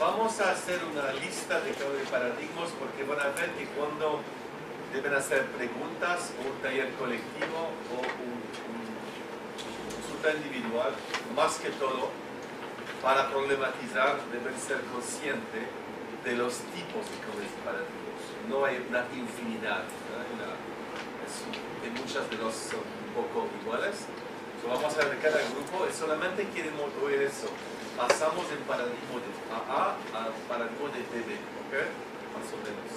vamos a hacer una lista de cambio de paradigmas porque van a ver que cuando deben hacer preguntas o un taller colectivo o un consulta individual, más que todo, para problematizar deben ser conscientes de los tipos de cambios de paradigmas. No hay una infinidad, muchas de los son un poco iguales. Vamos a ver cada grupo y solamente queremos oír eso. Pasamos del paradigma de AA al paradigma de BB, ¿ok? Más o menos.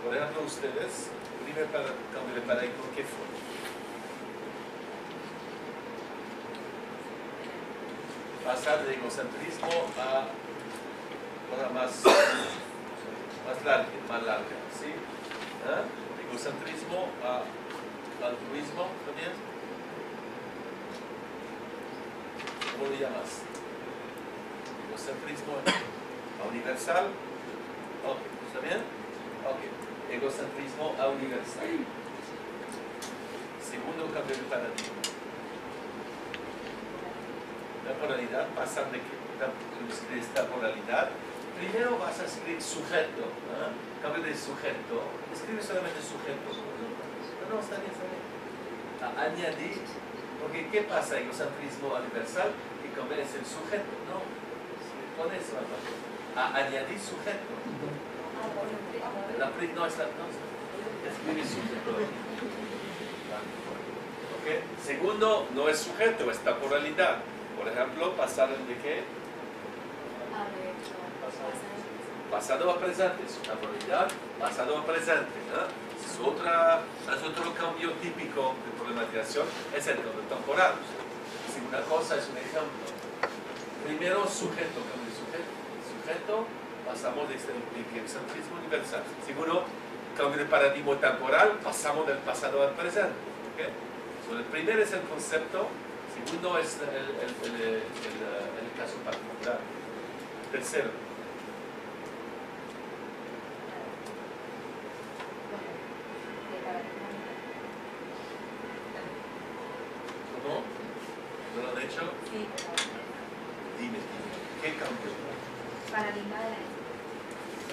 Por ejemplo, ustedes, primer cambio de paradigma, ¿qué fue? Pasar de egocentrismo a cosa más larga, ¿sí? Egocentrismo a altruismo, ¿también? ¿Cómo lo llamas? Egocentrismo a universal. Ok, ¿está bien? Ok, egocentrismo a universal. Segundo cambio de paradigma. La polaridad, pasar de esta polaridad. Primero vas a escribir sujeto, cambio de sujeto. Escribe solamente sujeto. No, está bien, está bien. Añadir, porque ¿qué pasa? Egocentrismo universal, que conviene el sujeto, no. Con eso, añadir sujeto. No está, escribe sujeto. Okay. Segundo, no es sujeto, es temporalidad. Por ejemplo, pasar de qué? Pasado a presente, es una temporalidad, pasado a presente. Es otro cambio típico de problematización, es el temporal. Si una cosa es un ejemplo. Primero, sujeto, cambio de sujeto, pasamos de egocentrismo universal. Segundo, cambio de paradigma temporal, pasamos del pasado al presente. ¿Okay? So, el primero es el concepto, segundo es el caso particular. Tercero. ¿Cómo? ¿No lo han hecho? Sí. Dime, ¿qué cambió? Paradigma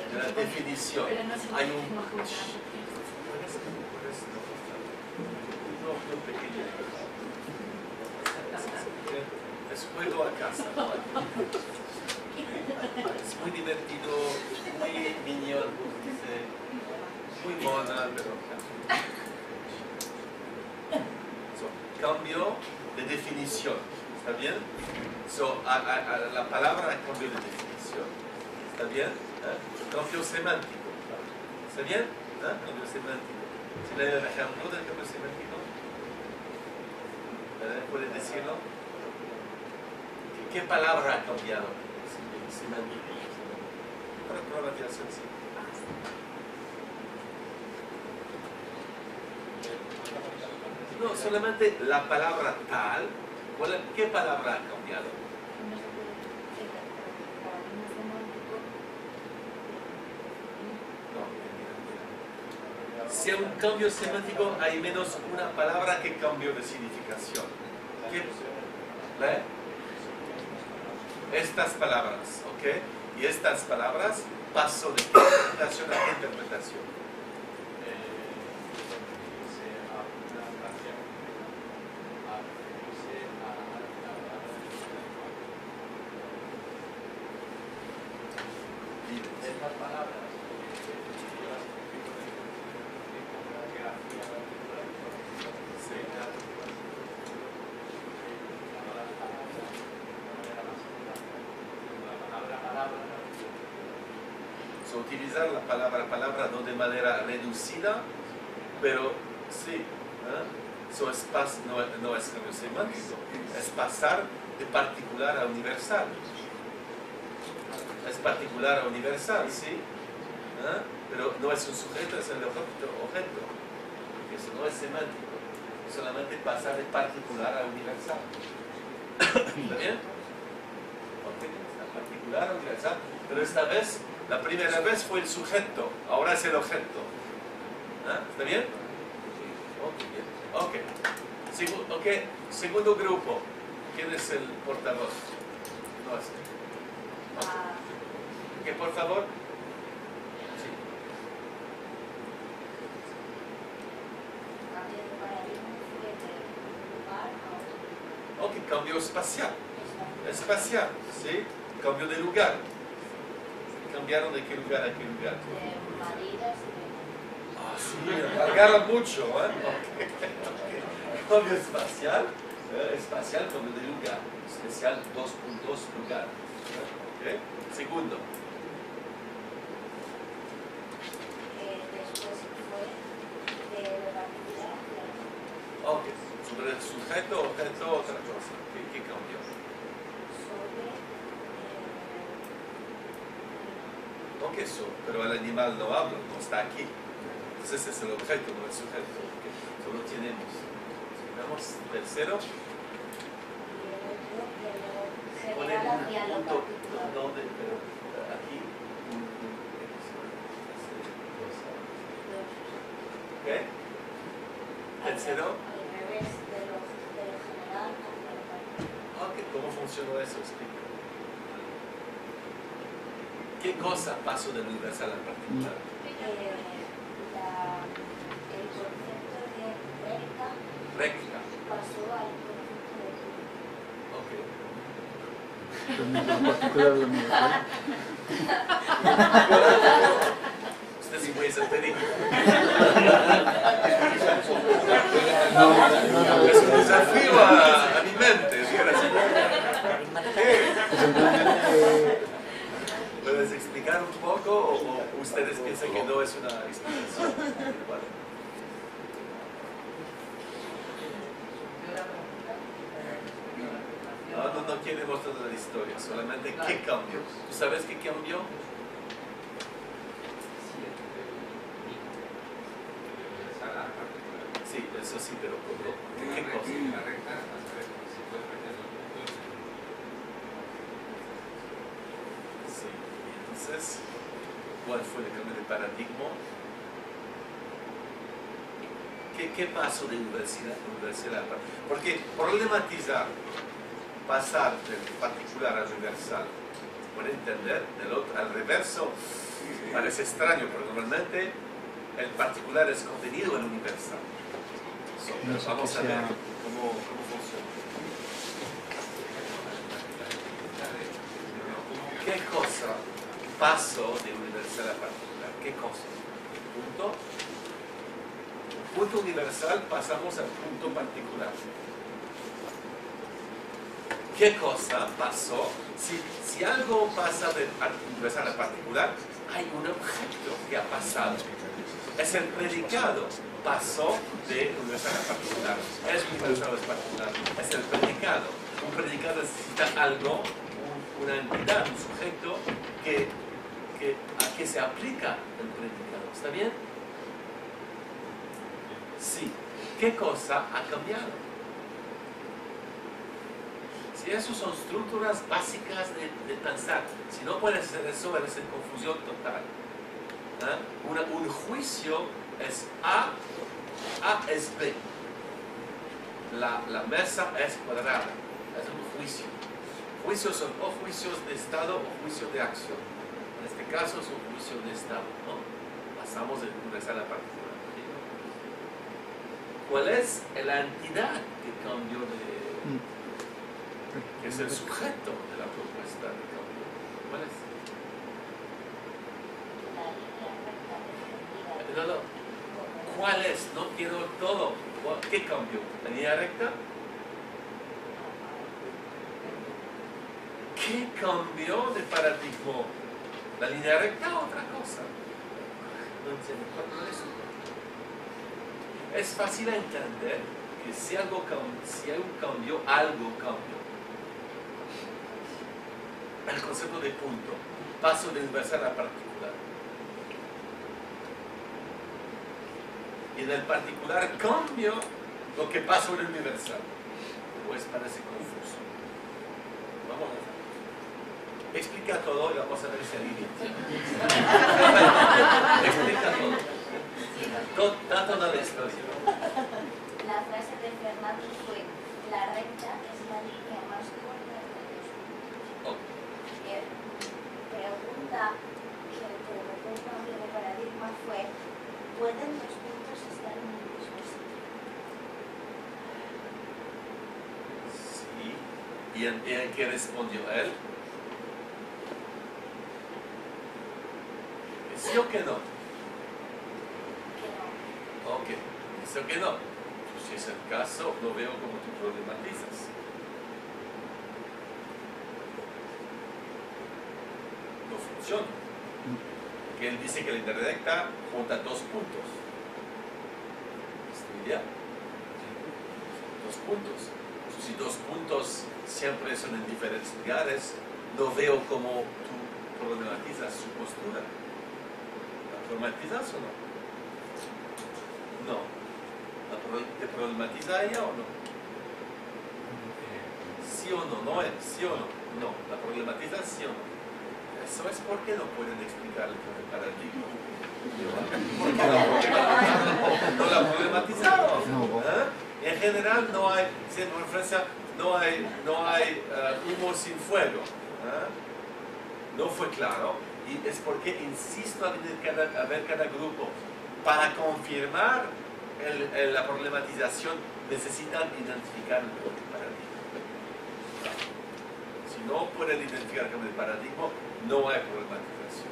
De la definición. Pero no se Hay un... un pequeño. Es juego a casa. Es muy divertido, muy miñón, muy mona, pero... Cambio de definición. ¿Está bien? La palabra cambio de definición. ¿Está bien? Cambio semántico. ¿Está bien? Cambio semántico. ¿Se le da el ejemplo del cambio semántico? ¿Puede decirlo? ¿Qué palabra ha cambiado? Semántico. Para programación, sí. No, solamente la palabra tal. ¿Qué palabra ha cambiado? Si hay un cambio semántico, hay menos una palabra que cambio de significación. Estas palabras, ¿ok? Y estas palabras paso de interpretación a interpretación. Estas palabras. Utilizar la palabra no de manera reducida, pero sí, no es cambio semántico, es pasar de particular a universal. Es particular a universal, sí, pero no es un sujeto, es el objeto. Eso no es semántico, es solamente pasar de particular a universal. ¿Está bien? Ok, está particular a universal, pero esta vez la primera vez fue el sujeto, ahora es el objeto. ¿Está bien? Ok, bien. Segundo grupo. ¿Quién es el portavoz? No es. Ok, Ok, por favor. Sí. Cambio de paradigma fue de un lugar a otro. Ok, cambio espacial. Espacial, ¿sí? Cambio de lugar. ¿Cambiaron de qué lugar a qué lugar? De Madrid a Sevilla. Ah, sí, agarra mucho, ¿eh? Okay. Cambio espacial, espacial, cambio de lugar. Especial 2.2 lugar. Okay. Segundo. Después fue de lo particular hacia lo Ok, sobre el sujeto, objeto, otra cosa. ¿Qué cambió? sobre Ok, pero el animal no habla, no está aquí. Entonces es el objeto, no el sujeto. Okay. Solo tenemos. Vamos, tercero. y el otro de lo Poner general hacia lo un punto, particular. ¿dónde? Pero aquí. ¿Ok? Tercero. Al revés de lo general hacia lo particular. Ok, ¿cómo funcionó eso? Explica. ¿Qué cosa pasó del universal al particular? El concepto de recta Recta. pasó al concepto de punto. Ok. La particular del universal. Usted sí muy esotérico. Es un desafío a mi mente. ¿Puedes explicar un poco o ustedes piensan que no es una explicación? Vale. No queremos toda la historia, solamente qué cambió. ¿Tú sabes qué cambió? Sí, eso sí, pero ¿qué cosa? Sí, entonces, ¿cuál fue el cambio de paradigma? ¿Qué pasó de universidad a particular? Porque problematizar, pasar del particular al universal, puede entender, del otro al reverso, parece extraño, pero normalmente el particular es contenido en el universal. Vamos a ver cómo funciona. ¿Qué cosa pasó de universal a particular? ¿Qué cosa? ¿Punto? Punto universal pasamos al punto particular. ¿Qué cosa pasó? Si algo pasa de universal a particular, hay un objeto que ha pasado. Es el predicado. Pasó de universal a particular. Es universal o es particular. Es el predicado. Un predicado necesita algo, una entidad, un sujeto a que se aplica el predicado. ¿Está bien? Sí. ¿Qué cosa ha cambiado? Si eso son estructuras básicas de pensar, si no puedes hacer eso, eres en confusión total. Un juicio es A es B. La mesa es cuadrada. Es un juicio. Juicios son o juicios de estado o juicios de acción. En este caso es un juicio de estado, ¿no? Pasamos de universal a particular. ¿Cuál es la entidad que cambió que es el sujeto de la propuesta de cambio? ¿Cuál es? No. ¿Cuál es? No quiero todo. ¿Qué cambió? ¿La línea recta? ¿Qué cambió de paradigma? ¿La línea recta o otra cosa? No entiendo. ¿Cuál es? Es fácil entender que si hay un cambio, algo cambió. El concepto de punto, paso de universal a particular. Y en el particular cambio lo que pasa en el universal. Pues parece confuso. Vamos a ver. Explica todo y vamos a ver si alinea. Explica todo. Da toda la historia. La frase de Fernando fue: la recta es la línea más corta de los puntos. Oh. Pregunta ¿Y en qué respondió él? ¿Sí o que no? Que no. Ok, dice que no. Pues si es el caso, no veo cómo tú problematizas. No funciona. Que él dice que la indirecta junta dos puntos. ¿Es tu idea? Dos puntos. Si dos puntos siempre son en diferentes lugares, no veo cómo tú problematizas su postura. ¿La problematizas o no? No. ¿Te problematiza ella o no? ¿Sí o no? ¿No es? ¿Sí o no? No. ¿La problematizas sí o no? Eso es porque no pueden explicarle con el paradigma. No la problematizaron. En general no hay, en Francia, no hay humo sin fuego. No fue claro y es porque insisto a ver cada grupo. Para confirmar la problematización necesitan identificar el paradigma. Si no pueden identificar con el paradigma, no hay problematización.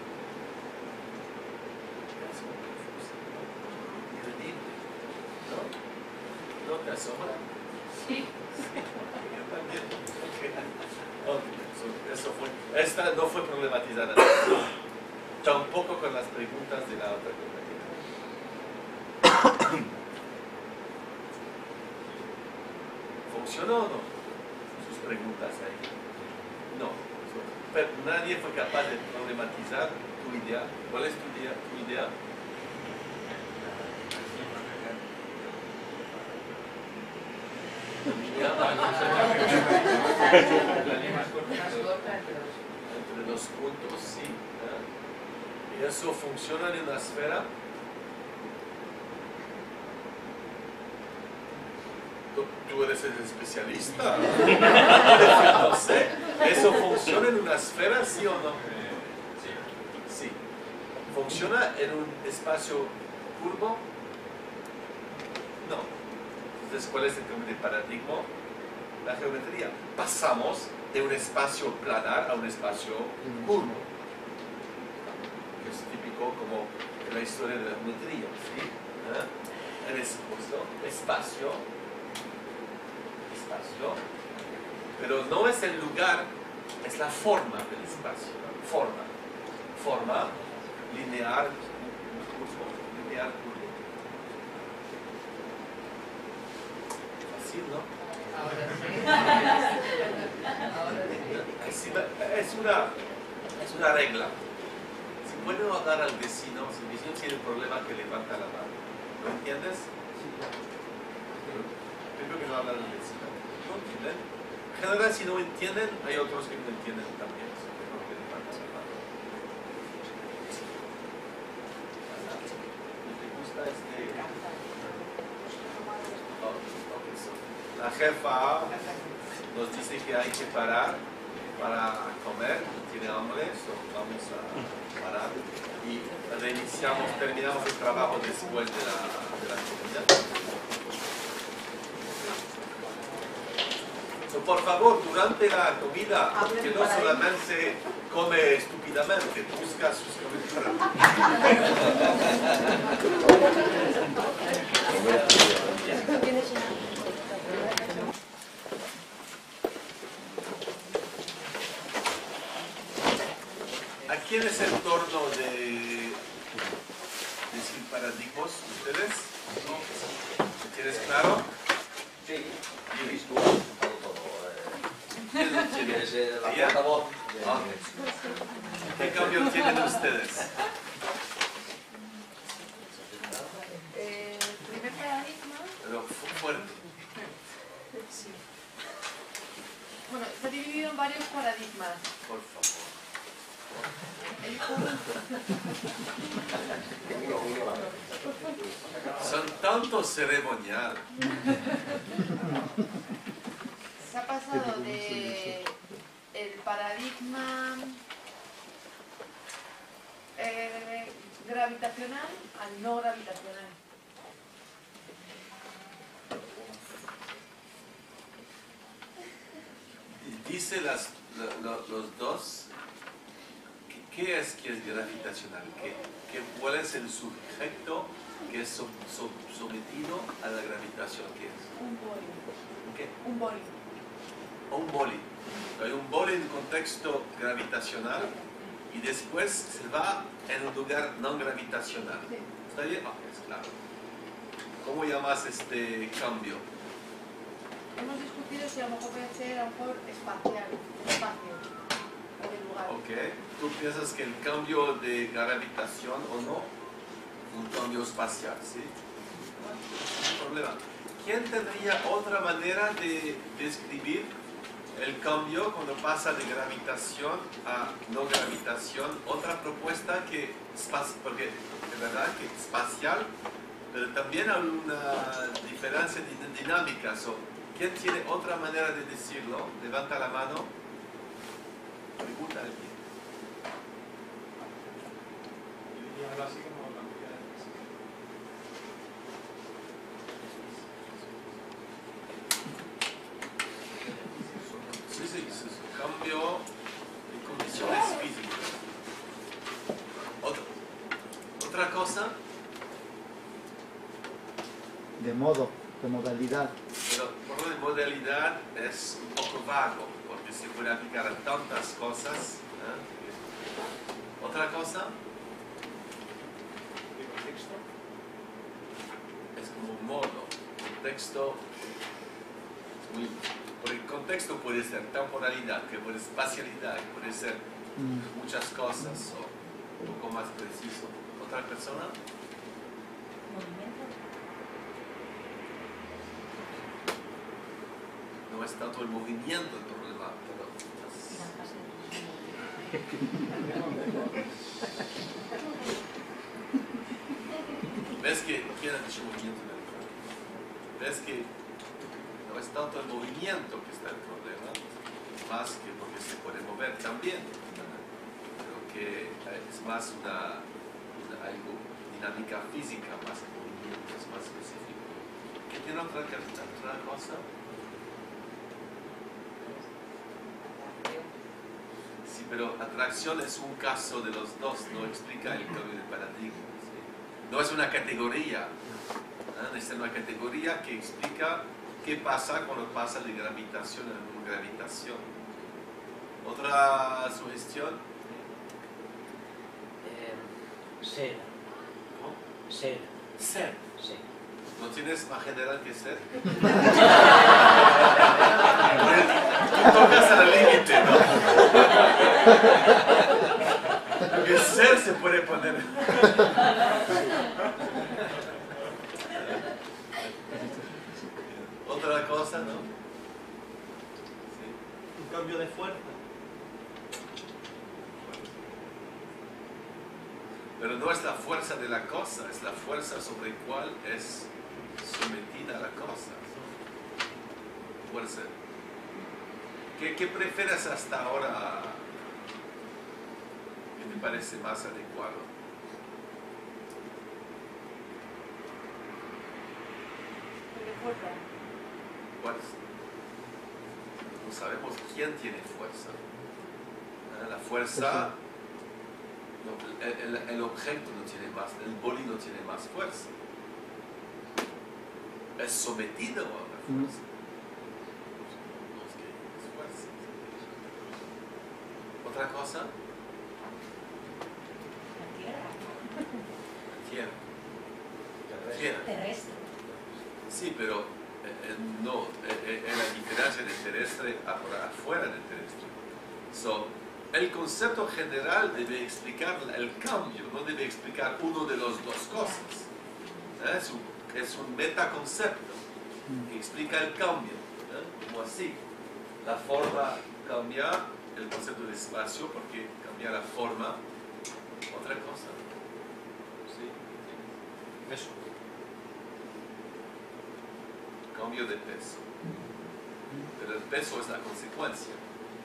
¿No te asombra? Sí. Yo también. Okay. Eso fue. Esta no fue problematizada. Tampoco con las preguntas de la otra compañera. ¿Funcionó o no? Sus preguntas ahí. No. Pero nadie fue capaz de problematizar tu idea. ¿Cuál es tu idea? Entre dos puntos, sí. ¿Y eso funciona en una esfera? Tú eres el especialista. No sé. ¿Eso funciona en una esfera, sí o no? Sí. ¿Funciona en un espacio curvo? No. Entonces, ¿cuál es el cambio de paradigma? La geometría. Pasamos de un espacio planar a un espacio curvo. Que es típico como en la historia de la geometría. ¿Sí? El espacio. Pero no es el lugar, es la forma del espacio. Forma lineal curvo. Fácil, ¿no? Es una regla. Si pueden hablar al vecino, si el vecino tiene un problema, que levanta la mano. ¿Lo entiendes? Primero que no hablan al vecino. ¿No entienden? En general, si no entienden, hay otros que no entienden también. Mejor que levantan la mano. ¿Te gusta este? La jefa nos dice que hay que parar para comer, tiene hambre, vamos a parar y terminamos el trabajo después de la comida. Por favor, durante la comida, que no solamente come estúpidamente, busca sus comentarios. ¿A quién es el turno de decir paradigmas? ¿Ustedes? ¿Tienes claro? Sí. Visto. ¿Quieres la portavoz? ¿Qué cambio tienen ustedes? Primer paradigma. Pero fuerte. Sí. Bueno, está dividido en varios paradigmas. Por favor. Son tanto ceremonial. Se ha pasado de el paradigma gravitacional al no gravitacional. dice los dos, ¿qué es gravitacional? ¿Cuál es el sujeto que es sometido a la gravitación? ¿Qué es? Un boli. ¿Qué? Un boli. Un boli. Hay un boli en contexto gravitacional y después se va en un lugar no gravitacional. Sí. ¿Está bien? Ok, es claro. ¿Cómo llamas este cambio? Hemos discutido si a lo mejor puede ser a lo mejor espacial, el espacio o el lugar. Ok. ¿Tú piensas que el cambio de gravitación o no? Un cambio espacial, ¿sí? No hay problema. ¿Quién tendría otra manera de describir el cambio cuando pasa de gravitación a no gravitación? Otra propuesta que porque es verdad que espacial, pero también hay una diferencia dinámica. ¿Quién tiene otra manera de decirlo? Levanta la mano. Pregunta a alguien. Yo diría algo así como cantidad de física. Sí, es un cambio de condiciones físicas. Otra cosa, De modo, de modalidad. pero por lo de modalidad es un poco vago, porque se puede aplicar a tantas cosas. Otra cosa ¿De contexto? es como un modo. Contexto es muy. Porque el contexto puede ser temporalidad, que puede ser espacialidad, que puede ser muchas cosas, o un poco más preciso. ¿Otra persona? Movimiento. No es tanto el movimiento el problema, pero ves que quién ha dicho movimiento en el problema. Ves que no es tanto el movimiento que está el problema, más que porque se puede mover también, pero que es más algo dinámica física, más que movimiento, es más específico. ¿Qué tiene otra cosa? Sí, pero atracción es un caso de los dos, no explica el cambio de paradigma. ¿Sí? No es una categoría, es una categoría que explica qué pasa cuando pasa de gravitación a no gravitación. ¿Otra sugestión? Ser. ¿No? Ser. Ser. Sí. ¿No tienes más general que ser? Tú tocas al límite, ¿no? Porque ser se puede poner. Otra cosa, ¿no? Sí. Un cambio de fuerza. Pero no es la fuerza de la cosa, es la fuerza sobre la cual es sometida la cosa. Fuerza. ¿Qué prefieres hasta ahora? ¿Qué te parece más adecuado? ¿De fuerza? Fuerza. No sabemos quién tiene fuerza. La fuerza, no, el objeto no tiene más, el boli no tiene más fuerza. Es sometido a la fuerza. No es que es fuerza. ¿Otra cosa? La Tierra. Tierra. Tierra. Terrestre. Sí, pero no, la diferencia de terrestre afuera del terrestre. El concepto general debe explicar el cambio, no debe explicar uno de las dos cosas. Es un metaconcepto que explica el cambio, como así. La forma cambia el concepto de espacio porque cambia la forma. Otra cosa. ¿Sí? Peso. Cambio de peso. Pero el peso es la consecuencia,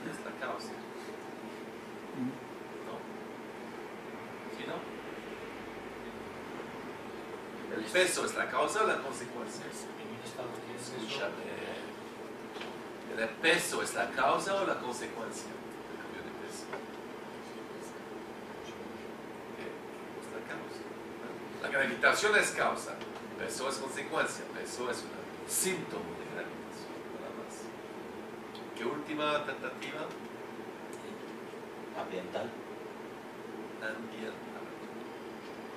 no es la causa. ¿No? ¿Sí, no? El peso es la causa o la consecuencia. En un estado que es eso. Escúchame. ¿El peso es la causa o la consecuencia del cambio de peso? Es la causa. La gravitación es causa, peso es consecuencia, peso es un síntoma de gravitación, nada más. ¿Qué última tentativa? Ambiental, Ambiental,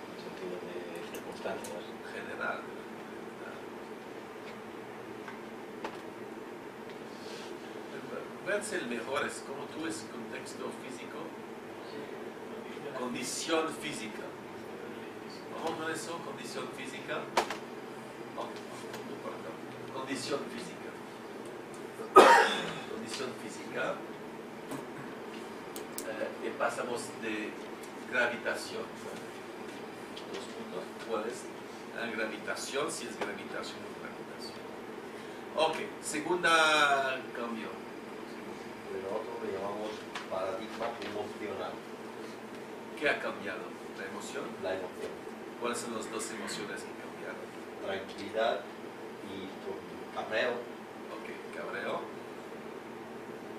en sentido de circunstancias. general. Verse el mejor es como tú es contexto físico, condición física. Vamos con eso, condición física. No importa. Condición física. Condición física. Y pasamos de gravitación. Dos puntos. ¿Cuál es? Gravitación, si es gravitación o gravitación. Ok, segunda cambio. Pero otro le llamamos paradigma emocional, ¿Qué ha cambiado? ¿La emoción? la emoción. ¿Cuáles son las dos emociones que cambiaron? Tranquilidad y cabreo. Ok, cabreo.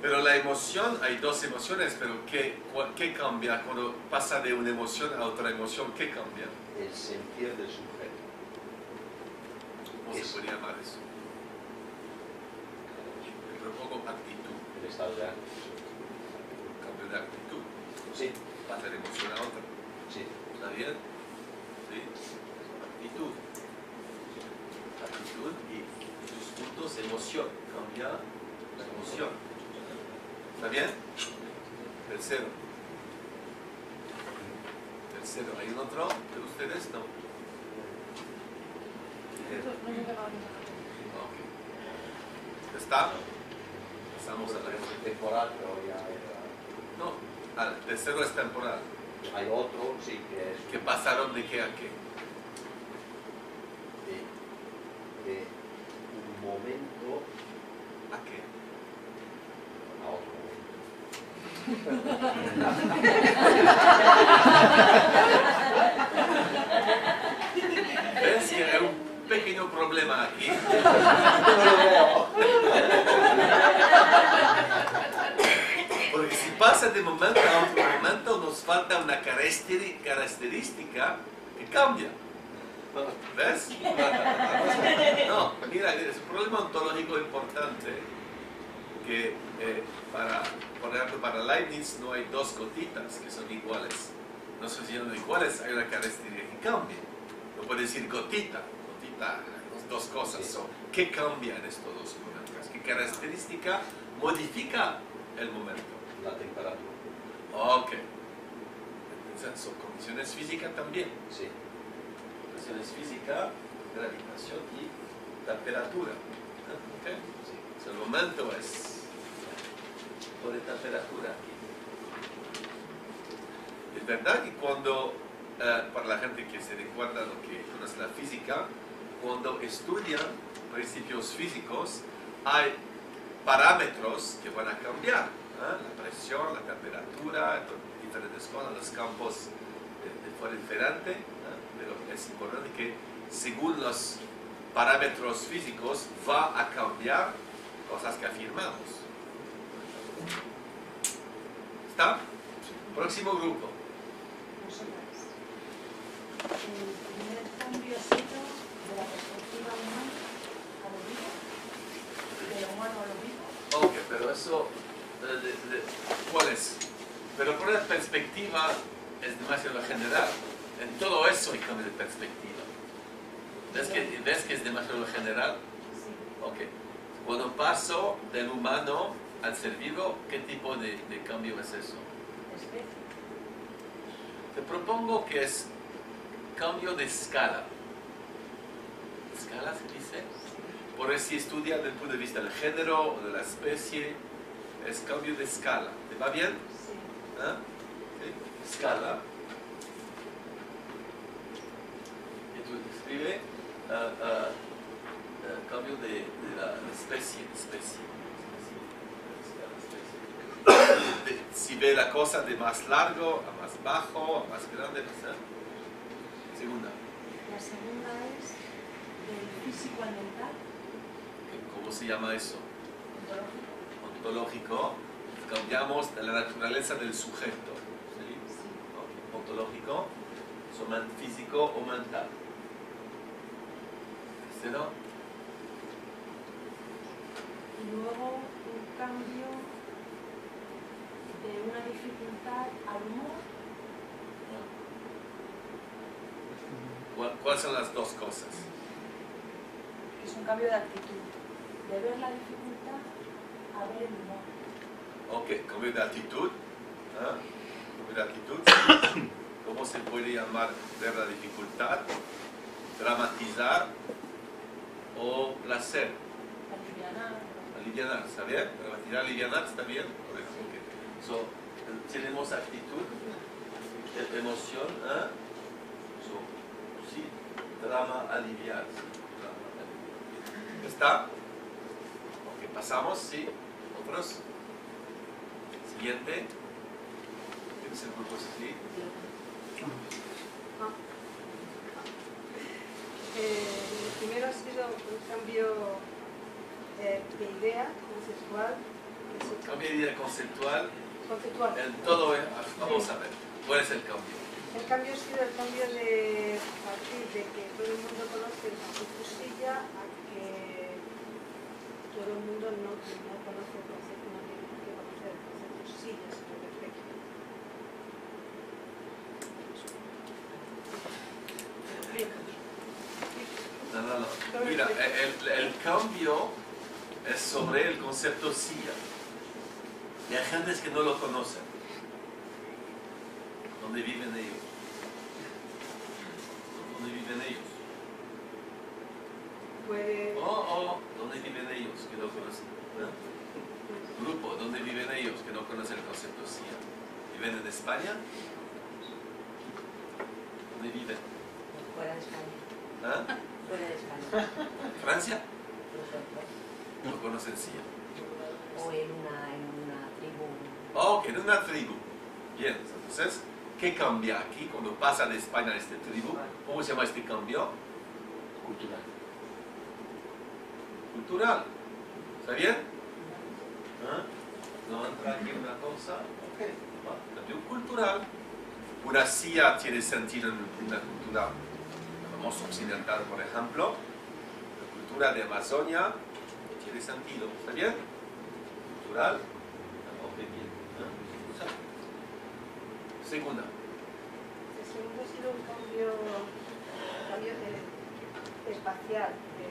Pero la emoción, hay dos emociones, pero ¿qué cambia? Cuando pasa de una emoción a otra emoción, ¿qué cambia? El sentir del sujeto. ¿Cómo se puede llamar eso? Le propongo actitud, El estado de ánimo. cambio de actitud. Sí, Pasa de emoción a otra. sí. ¿Está bien? ¿Sí? Actitud. Actitud y sus puntos, emoción. Cambia la emoción. ¿Está bien? Tercero. Tercero. ¿Hay un otro de ustedes? No. Bien. No me pegaba ni Ok. ¿Está? Pasamos a la... Temporal, pero ya era... No. El tercero es temporal. Hay otro, sí, que es ¿Qué pasaron de qué a qué? de un momento ¿A qué? a otro momento. ¿Ves que hay un pequeño problema aquí? Porque si pasa de momento a otro momento, nos falta una característica que cambia. ¿Ves? No, mira, es un problema ontológico importante que, por ejemplo, para Leibniz no hay dos gotitas que son iguales. No son siendo iguales, hay una característica que cambia. No puede decir gotita, dos cosas. Sí. So, ¿qué cambia en estos dos momentos? ¿Qué característica modifica el momento? La temperatura. Ok. Entonces, son condiciones físicas también. Sí. Condiciones físicas, gravitación y temperatura. Ok. Sí. So, el momento es por de temperatura aquí. Es verdad que cuando, para la gente que se recuerda lo que conoce la física, cuando estudian principios físicos, hay parámetros que van a cambiar. La presión, la temperatura, diferentes cosas, los campos de forma diferente, pero es importante que según los parámetros físicos va a cambiar cosas que afirmamos. ¿Está? Próximo grupo. Nosotras. El primer cambio ha sido de la perspectiva humana a lo vivo, de lo humano a lo vivo. Ok, pero eso, ¿cuál es? Pero por la perspectiva es demasiado general. En todo eso hay cambio de perspectiva. ¿Ves que es demasiado general? Sí. Ok. Cuando paso del humano al ser vivo, ¿qué tipo de cambio es eso? Especie. Te propongo que es cambio de escala. ¿Escala se dice? Por eso si estudia desde el punto de vista del género o de la especie, es cambio de escala. ¿Te va bien? Sí. ¿Ah? ¿Sí? Escala. Y tú escribe cambio de la especie. Si ve la cosa de más largo a más bajo, a más grande, no sé. Segunda. La segunda es del físico al mental. ¿Cómo se llama eso? Ontológico, cambiamos la naturaleza del sujeto. ¿Sí? ¿No? Ontológico, son físico o mental. Tercero, Y luego un cambio de una dificultad al humor. ¿cuáles son las dos cosas? Que es un cambio de actitud. De ver la dificultad a ver el humor. Ok, cambio de actitud. ¿Ah? Cambio de actitud. ¿Cómo se puede llamar ver la dificultad? Dramatizar o placer. Alivianar, ¿está bien? Dramatizar, alivianar, ¿está bien? Okay. So, tenemos actitud, emoción, ¿eh? So, sí, drama, aliviar. ¿Está? Ok, pasamos, sí. ¿Otros? Siguiente. ¿Tienes el grupo sí? El primero ha sido un cambio de idea conceptual. Cambio de idea conceptual. Conceptual. En todo, vamos a ver. ¿Cuál es el cambio? El cambio ha sido el cambio de partir de que todo el mundo conoce el concepto silla a que todo el mundo no conoce el concepto, no tiene que conocer el concepto silla, sino perfecto. No. Mira, el cambio es sobre el concepto silla. Y hay gente que no lo conocen. ¿Dónde viven ellos? ¿Dónde viven ellos? Puede... ¿Dónde viven ellos que no conocen? ¿No? Grupo, ¿dónde viven ellos que no conocen el concepto silla? ¿Viven en España? ¿Dónde viven? Fuera de España. ¿Ah? Fuera de España. ¿Francia? Nosotros. No conocen silla. O en una tribu. Ok, en una tribu. Bien, entonces, ¿qué cambia aquí cuando pasa de España a esta tribu? ¿Cómo se llama este cambio? Cultural. Cultural. ¿Está bien? ¿Ah? ¿No entra aquí una cosa? Ok, cambio cultural. Una silla tiene sentido en una cultura, digamos, occidental, por ejemplo. La cultura de Amazonia tiene sentido. ¿Está bien? Cultural. Ok, bien. ¿Ah? Segunda. El segundo ha sido un cambio espacial de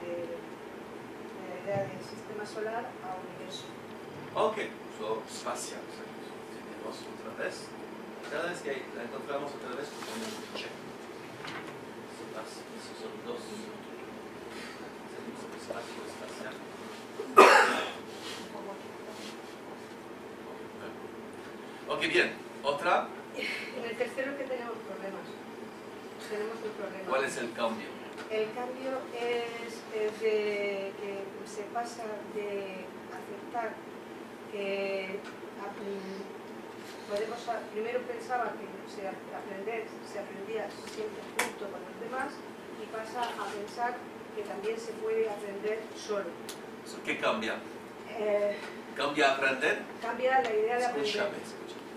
la idea del sistema solar a universo. Ok, uso espacial. Tenemos otra vez. Cada vez que la encontramos otra vez, ponemos un check. Esos son dos. Espacio espacial. Ok, bien. ¿Otra? En el tercero que tenemos problemas. Tenemos un problema. ¿Cuál es el cambio? El cambio es de que se pasa de aceptar que primero pensaba que se aprendía siempre junto con los demás y pasa a pensar que también se puede aprender solo. ¿Qué cambia? ¿Cambia a aprender? Cambia la idea de aprender. Escúchame.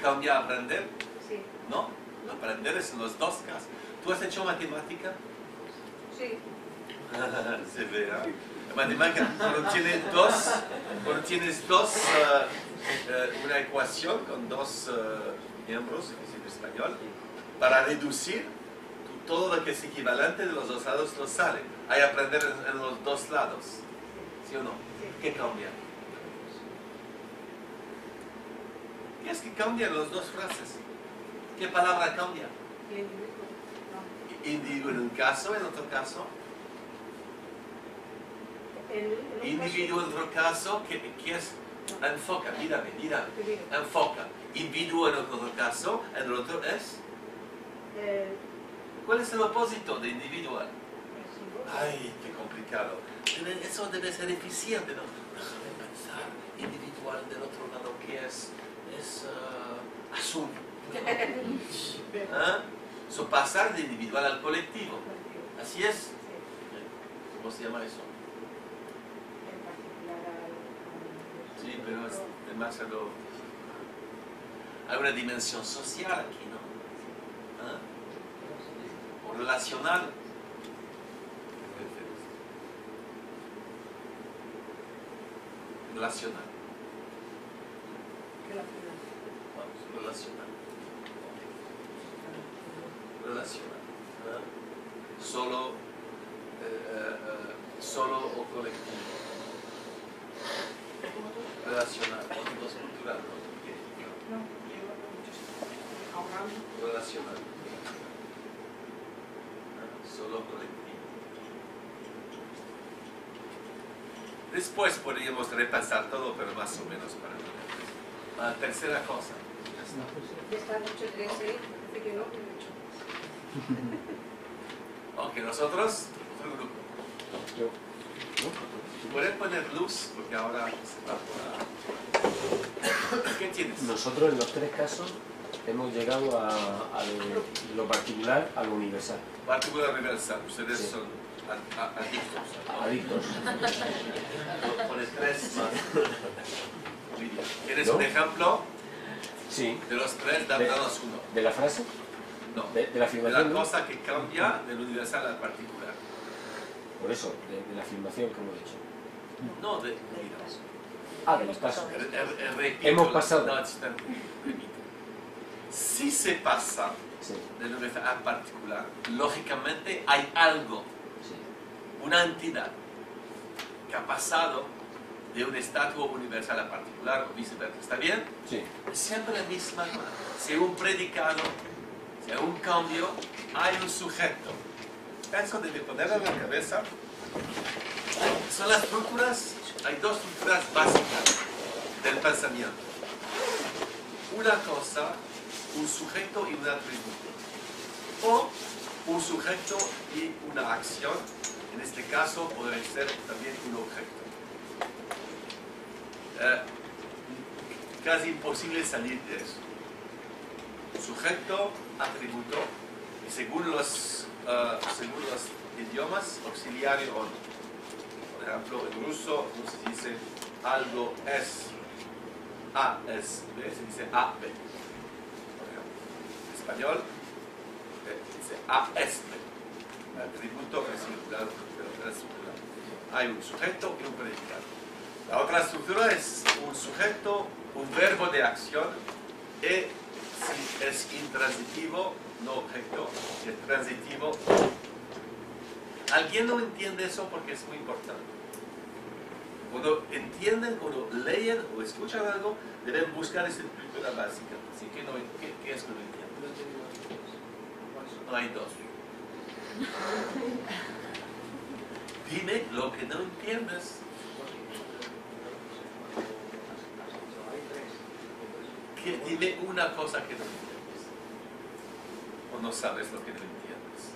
¿Cambia a aprender? Sí. No. Aprender es en los dos casos. ¿Tú has hecho matemática? Sí. Se ve, ¿eh? Matemática, cuando tienes una ecuación con dos miembros, en español, para reducir, todo lo que es equivalente de los dos lados lo sale. Hay que aprender en los dos lados. ¿Sí o no? ¿Qué cambia? ¿Qué es que cambia en las dos frases? ¿Qué palabra cambia? Individuo en un caso, en otro caso. Individuo en otro caso, ¿qué es? Enfoca, mírame. Enfoca. Individuo en otro caso, en el otro es. ¿Cuál es el opósito de individual? Ay, qué complicado. Eso debe ser eficiente, ¿no? Déjame pensar. Individual del otro lado, ¿qué es? Es azul. ¿Ah? So, pasar de individual al colectivo. Así es. ¿Cómo se llama eso? Sí, pero es demasiado... Hay una dimensión social aquí, ¿no? ¿Ah? O relacional. Relacional. Que la final. Vamos, relacional. Relacional. ¿Ah? Solo o colectivo. Relacional. Dos cultural, ¿no? No, lleva muchos ahorrando. Relacional. ¿Ah? Solo colectivo. Después podríamos repasar todo, pero más o menos para la tercera cosa. Ya está. Ya está mucho de ese, parece que no, que lo he hecho. Aunque nosotros, otro grupo. ¿Pueden poner luz? Porque ahora se va por... ¿Qué tienes? Nosotros en los tres casos hemos llegado a lo particular a lo universal. Particular universal. Ustedes Sí. son adictos. Adictos. Pone tres más. Muy bien. ¿Tienes ¿No? un ejemplo? Sí. De los tres, danos uno. ¿De la frase? No. ¿De la De afirmación? la ¿no? cosa que cambia del universal al particular. Por eso, de la afirmación que hemos hecho. No, de... Ah, del paso. Repito, Hemos pasado. No, repito. Si se pasa Sí, del universal al particular, lógicamente hay algo, sí. una entidad, que ha pasado de un estado universal a particular o viceversa. ¿Está bien? Sí. Es siempre la misma. Si hay un predicado, si hay un cambio, hay un sujeto. Eso debe ponerlo en la cabeza. Son las estructuras, hay dos estructuras básicas del pensamiento. Una cosa, un sujeto y un atributo. O un sujeto y una acción. En este caso podría ser también un objeto. Casi imposible salir de eso. Sujeto, atributo, y según los idiomas, auxiliario o no. Por ejemplo, en ruso se dice algo es A es B, se dice A, B. Por ejemplo, en español se dice A es B. El atributo es singular, pero es singular. Hay un sujeto y un predicado. La otra estructura es un sujeto, un verbo de acción y si es intransitivo, no objeto, si es transitivo. ¿Alguien no entiende eso? Porque es muy importante. Cuando entienden, cuando leen o escuchan algo, deben buscar esa estructura básica. Así que no, ¿qué es que no entienden? No hay dos. Dime lo que no entiendes. Dime una cosa que no entiendes. O no sabes lo que no entiendes.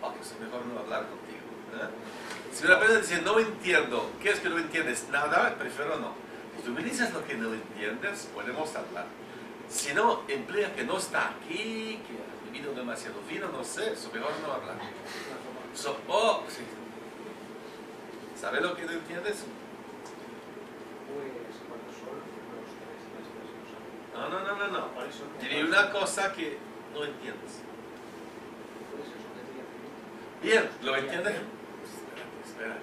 Oh, pues es mejor no hablar contigo. Si una persona dice no entiendo, ¿qué es que no entiendes? Nada, prefiero no. Si tú me dices lo que no entiendes, podemos hablar. Si no, implica que no está aquí, que ha bebido demasiado vino, no sé, es mejor no hablar. Sí. ¿Sabes lo que no entiendes? Pues cuando son los tres las personas. No. Por eso no. Dime una cosa que no entiendes. Pues eso que Bien, ¿lo entiendes? Espera.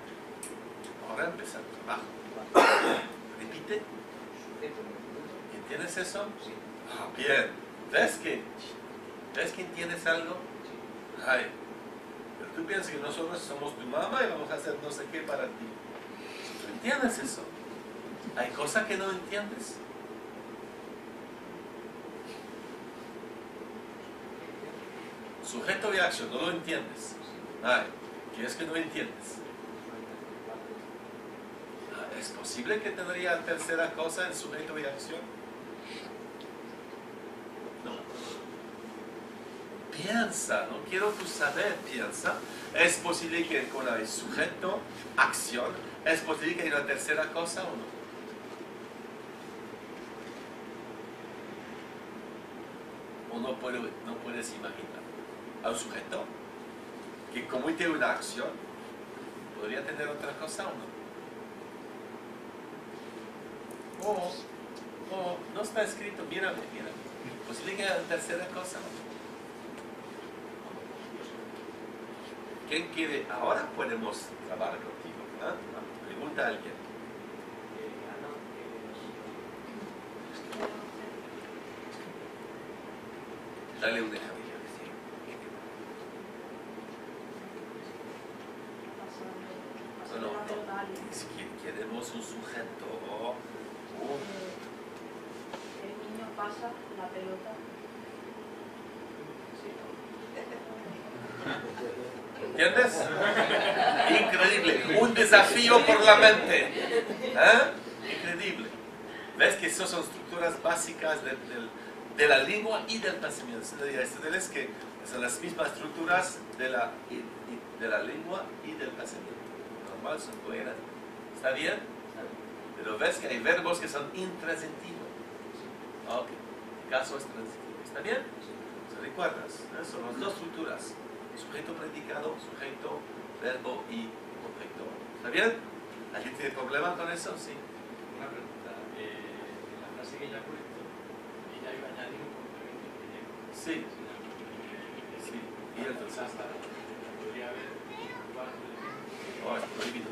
Ahora empieza el trabajo. Repite. ¿Entiendes eso? Sí. Ah, bien. ¿Ves que entiendes algo? Ay. Pero tú piensas que nosotros somos tu mamá y vamos a hacer no sé qué para ti. ¿Tú entiendes eso? Hay cosas que no entiendes. Sujeto y acción, no lo entiendes. Ay, ¿qué es que no entiendes? ¿Es posible que tendría tercera cosa en sujeto y acción? No. Piensa, no quiero tu saber, piensa. ¿Es posible que con el sujeto, acción, es posible que haya una tercera cosa o no? ¿O no puedes imaginar? A un sujeto que comete una acción, ¿podría tener otra cosa o no? no está escrito, mírame. Pues liga la tercera cosa. ¿Quién quiere? Ahora podemos trabajar contigo. ¿Ah? Pregunta a alguien. Dale un ejemplo. No. Si queremos un sujeto. El niño pasa la pelota. ¿Entiendes? Increíble. Un desafío por la mente. ¿Eh? Increíble. ¿Ves que esas son estructuras básicas de la lengua y del pensamiento? Es que son las mismas estructuras de la lengua y del pensamiento. Normal, son coherentes. ¿Está bien? Pero ves que hay verbos que son intransitivos. Ok. El caso es transitivo. ¿Está bien? ¿Se recuerdas? Son las dos estructuras. Sujeto, predicado, sujeto, verbo y objeto. ¿Está bien? ¿Alguien tiene problema con eso? Sí. Una pregunta. En la frase que ella ha puesto, ella iba a añadir un complemento indirecto. Sí. Sí. Y entonces. Podría haber igual. Oh, es prohibido.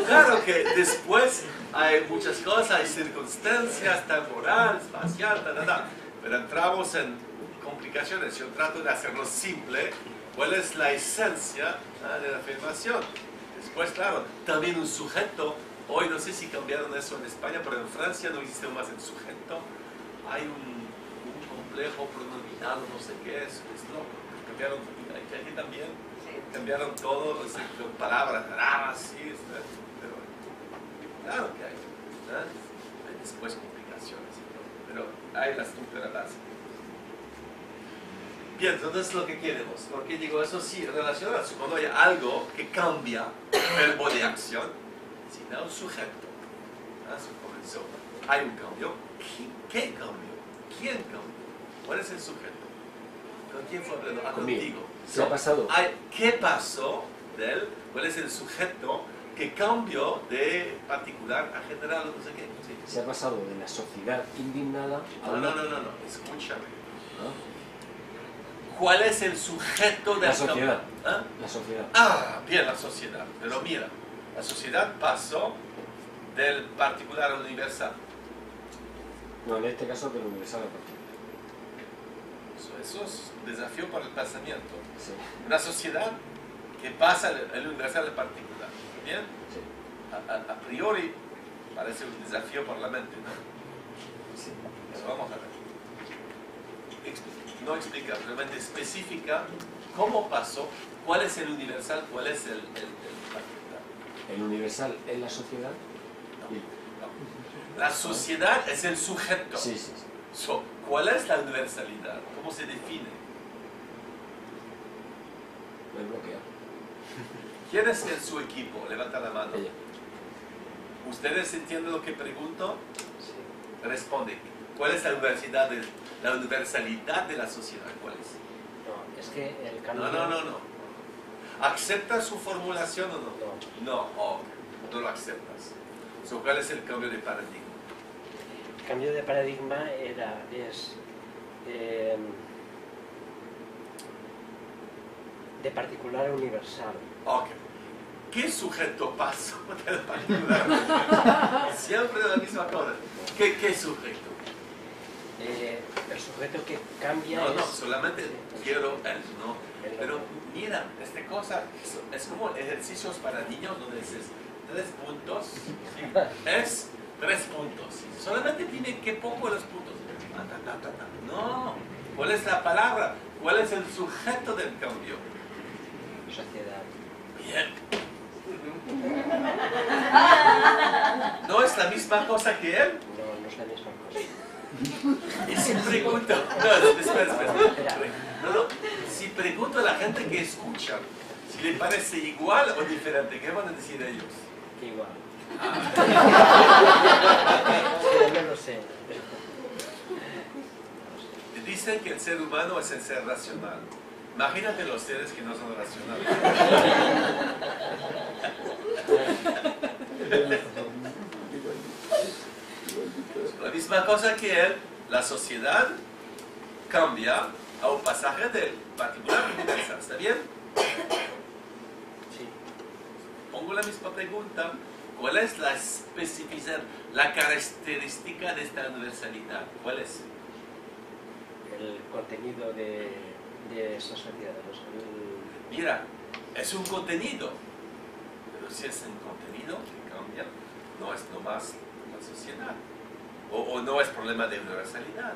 Claro que después hay muchas cosas, hay circunstancias, temporal, espacial, pero entramos en complicaciones. Yo trato de hacerlo simple. ¿Cuál es la esencia de la afirmación? Después, claro, también un sujeto. Hoy no sé si cambiaron eso en España, pero en Francia no existe más el sujeto. Hay un complejo pronominal, no sé qué es loco. Cambiaron, aquí también cambiaron todo, palabras raras, sí, pero claro que hay. Hay después complicaciones, pero hay la estructura básica. Bien, entonces lo que queremos, porque digo eso sí, relacionado, cuando hay algo que cambia el verbo de acción, si no un sujeto, comenzó, hay un cambio, ¿qué cambio? ¿Quién cambió? ¿Cuál es el sujeto? ¿Con quién fue hablando? Contigo. ¿Se ha pasado? ¿Qué pasó de él? ¿Cuál es el sujeto que cambió de particular a general? No sé qué. Sí. Se ha pasado de la sociedad indignada a una... No, escúchame. ¿Cuál es el sujeto de la sociedad? ¿Ah? La sociedad. Ah, bien, la sociedad. Pero mira, la sociedad pasó del particular al universal. No, en este caso del universal al particular. Eso es un desafío para el pensamiento. Sí. Una sociedad que pasa del universal al particular. ¿Bien? Sí. A priori parece un desafío para la mente, ¿no? Sí. Pero vamos a ver. No explica, realmente especifica cómo pasó, cuál es el universal, cuál es el particular. El universal es la sociedad. No. La sociedad es el sujeto. Sí. ¿Cuál es la universalidad? ¿Cómo se define? Lo he bloqueado. ¿Quién es en su equipo? Levanta la mano. Ella. ¿Ustedes entienden lo que pregunto? Sí. Responde. ¿Cuál es la universalidad de la sociedad? ¿Cuál es? No, es que el cambio... No. ¿Aceptas su formulación o no? No lo aceptas. ¿Cuál es el cambio de paradigma? El cambio de paradigma es de particular a universal. Ok. ¿Qué sujeto pasó del particular? Siempre la misma cosa. ¿Qué sujeto? El sujeto que cambia No, es... solamente quiero él, ¿no? Pero mira, esta cosa es como ejercicios para niños donde dices 3 puntos, ¿sí? Es 3 puntos. Solamente tiene que poco los puntos. No, ¿cuál es la palabra? ¿Cuál es el sujeto del cambio? Sociedad. Bien. ¿No es la misma cosa que él? No es la misma cosa. Y si pregunto, espera. No, si pregunto a la gente que escucha, si le parece igual o diferente, ¿qué van a decir ellos? Igual. Yo no sé. Dicen que el ser humano es el ser racional. Imagínate los seres que no son racionales. La misma cosa que él, la sociedad cambia a un pasaje del particular al universal. ¿Está bien? Sí. Pongo la misma pregunta. ¿Cuál es la especificidad, la característica de esta universalidad? ¿Cuál es? El contenido de esa sociedad. Mira, es un contenido, pero si es un contenido que cambia, no es nomás la sociedad, o no es problema de universalidad.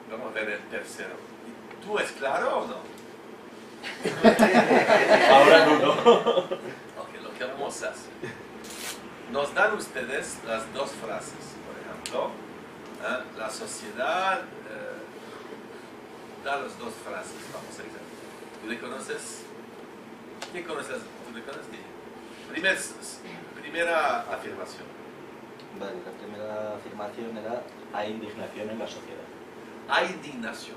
Vamos a ver el tercero. ¿Tú es claro o no? Ahora no. Ok, lo que vamos a hacer. Nos dan ustedes las dos frases, por ejemplo. La sociedad da las dos frases, vamos a ver. ¿Tú le conoces? ¿Quién conoces? ¿Tú le conoces? Primera afirmación. Vale, la primera afirmación era hay indignación en la sociedad. Hay indignación.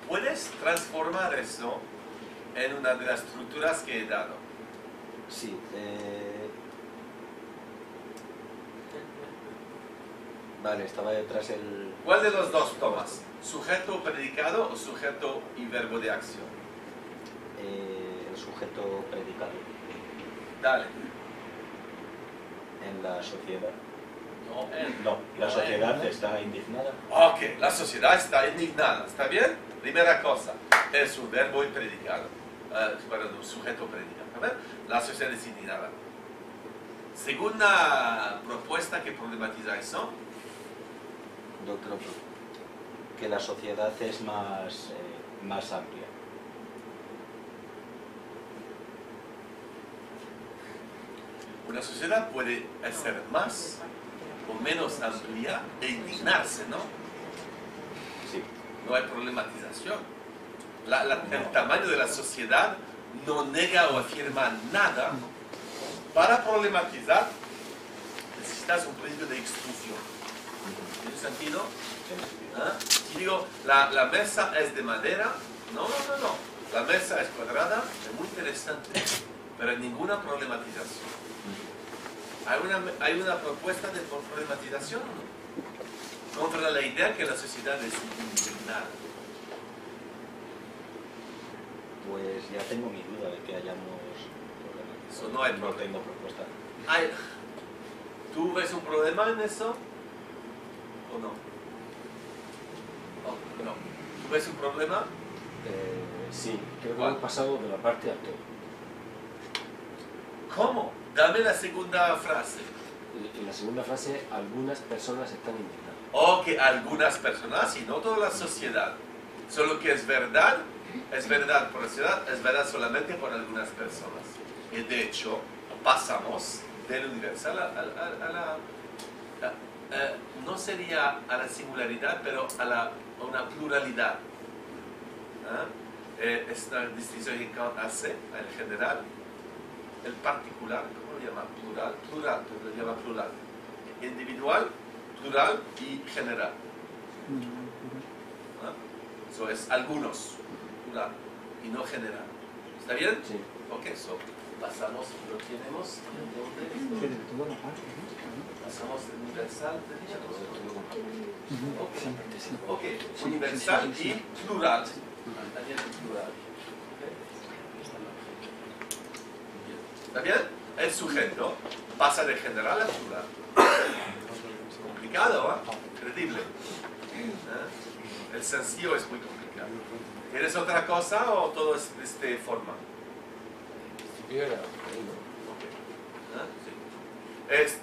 ¿Puedes transformar eso en una de las estructuras que he dado? Sí. Vale, estaba detrás el... ¿Cuál de los dos tomas? ¿Sujeto predicado o sujeto y verbo de acción? el sujeto predicado. Dale. En la sociedad. No, él. No, la No, sociedad él. está indignada. Ok, la sociedad está indignada, ¿está bien? Primera cosa, es un verbo y predicado. Perdón, un sujeto predicado. A ver, la sociedad es indignada. Segunda propuesta que problematiza eso. Yo creo que la sociedad es más amplia. Una sociedad puede ser más o menos amplia e indignarse, ¿no? Sí. No hay problematización. El tamaño de la sociedad no nega o afirma nada. Para problematizar necesitas un principio de exclusión. ¿Tiene sentido? Si digo, la mesa es de madera, no. La mesa es cuadrada, es muy interesante, pero ninguna problematización. ¿Hay una propuesta de problematización o no? Contra la idea que la sociedad es indignada. Pues ya tengo mi duda de que hayamos problemas. Eso no hay No problema. tengo propuesta. ¿Tú ves un problema en eso? ¿O no? No. ¿Tú ves un problema? Sí, creo que hemos pasado de la parte al todo. ¿Cómo? Dame la segunda frase. En la segunda frase, algunas personas están indignadas. O que algunas personas, y no toda la sociedad. Solo que es verdad por la sociedad, es verdad solamente por algunas personas. Y de hecho, pasamos del universal a la no sería a la singularidad, pero a una pluralidad. Esta distinción que Kant hace en general, el particular, ¿cómo lo llama? Plural, pero lo llama plural. Individual, plural y general. Eso es algunos, plural, y no general. ¿Está bien? Sí. Ok, pasamos, lo tenemos, ¿dónde? Pasamos universal, ok, universal y plural. También plural. ¿Está bien? El sujeto pasa de general a plural. Complicado, ¿eh? Increíble. El sencillo es muy complicado. ¿Quieres otra cosa o todo es de esta forma?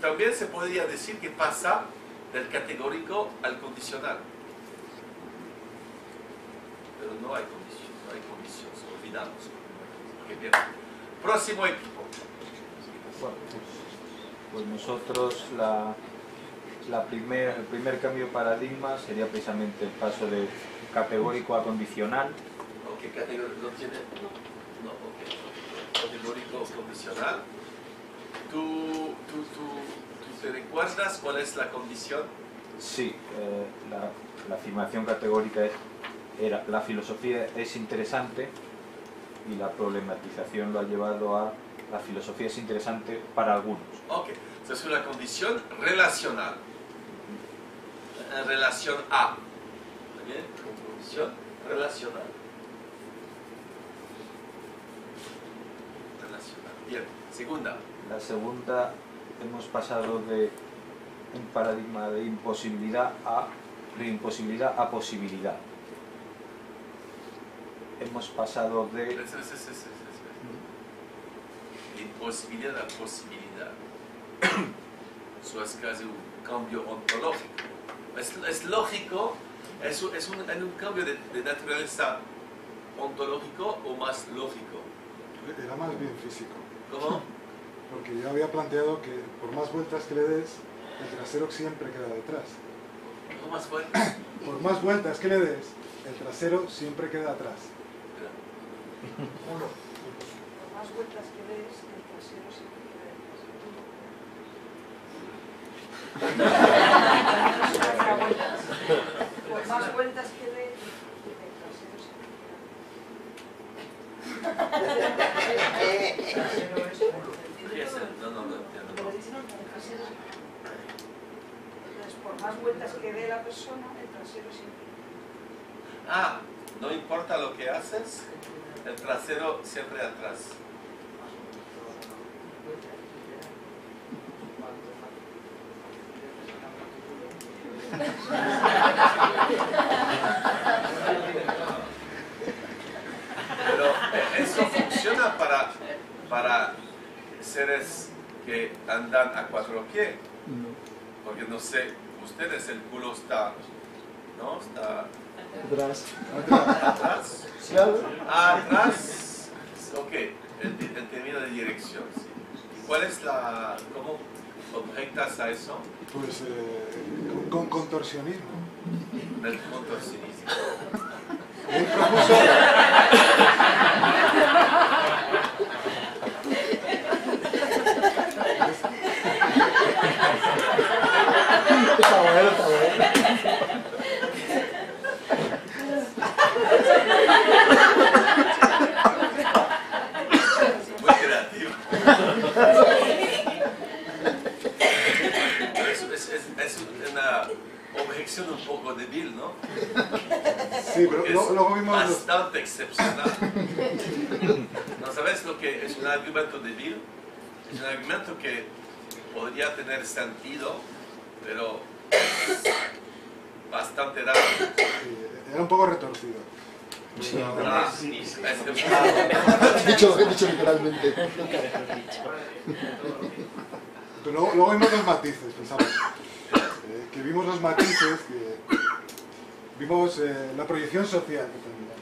También se podría decir que pasa del categórico al condicional. Pero no hay condición, olvidamos. Okay, bien. Próximo equipo. Bueno, pues nosotros el primer cambio de paradigma sería precisamente el paso de categórico a condicional. ¿Qué categoría no tiene? No, ok. categórico condicional. ¿Tú te recuerdas cuál es la condición? Sí, la afirmación categórica era la filosofía es interesante y la problematización lo ha llevado a la filosofía es interesante para algunos. Ok, es una condición relacional. En relación a. ¿Bien? Condición relacional. Bien, segunda. La segunda, hemos pasado de un paradigma de imposibilidad a posibilidad. Hemos pasado de... Imposibilidad a posibilidad. Eso es casi un cambio ontológico. Es lógico, es un cambio de naturaleza ontológico o más lógico. Era más bien físico. ¿Cómo? Porque yo había planteado que por más vueltas que le des, el trasero siempre queda detrás. ¿Cómo más vueltas? Por más vueltas que le des, el trasero siempre queda atrás. Por más vueltas que des, el trasero siempre queda detrás. Por más vueltas que des, el trasero siempre No entiendo. Entonces, por más vueltas que dé la persona, el trasero siempre. Ah, no importa lo que haces, el trasero siempre atrás. Pero eso funciona para seres que andan a cuatro pies. Porque no sé, ustedes el culo está, ¿no? Está Atrás. atrás. Claro. Atrás. Ok, en términos de dirección. Sí. ¿Y cuál es la, cómo objetas a eso? Pues con contorsionismo. El contorsionismo. Él propuso... Está bueno, está bueno. Muy creativo. Pero es una objeción un poco débil, ¿no? Sí, pero Porque luego vimos... es bastante excepcional. ¿No sabes lo que es un argumento débil? Es un argumento que podría tener sentido, pero es bastante raro. Sí, era un poco retorcido. Ah, Lo he dicho literalmente. Pero luego vimos los matices, pensamos. Que vimos los matices, que vimos la proyección social que tenía.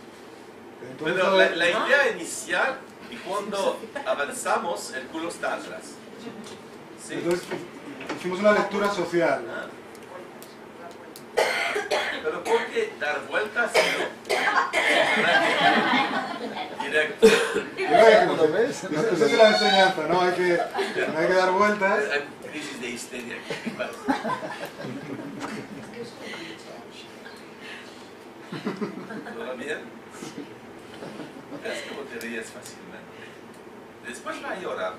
Entonces, Pero la idea inicial, y cuando avanzamos, el culo está atrás. ¿Sí? entonces hicimos una lectura social. Ah. Pero ¿por qué dar vueltas si no? Directo. ¿Lo ves? Esa es la enseñanza, ¿no? Hay que dar vueltas. Hay crisis de histeria. ¿Qué pasa? ¿Todo bien? Es como te ríes fácilmente. Después va a llorar.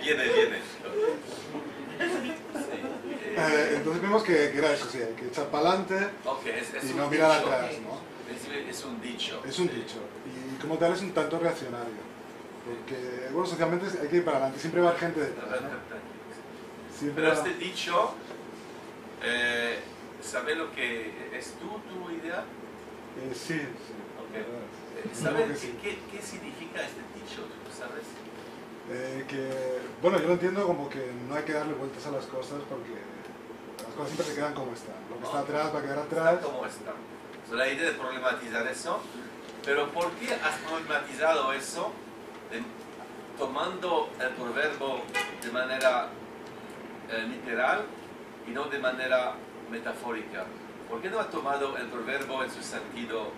Viene. Entonces vimos que era eso, sí, hay que echar para adelante Okay, es y un no mirar dicho. atrás, ¿no? Es un dicho. Es un dicho. Y como tal es un tanto reaccionario. Porque, bueno, socialmente hay que ir para adelante, siempre va a haber gente detrás, ¿no? Siempre Pero va- este dicho, ¿sabe lo que es tu idea? sí. Okay. ¿Sabes qué significa este dicho? ¿Tú sabes? Bueno, yo lo entiendo como que no hay que darle vueltas a las cosas porque las cosas siempre se quedan como están. Lo que está atrás va a quedar atrás. Está como está. So, la idea de problematizar eso, pero ¿por qué has problematizado eso tomando el proverbio de manera literal y no de manera metafórica ¿Por qué no ha tomado el proverbio en su sentido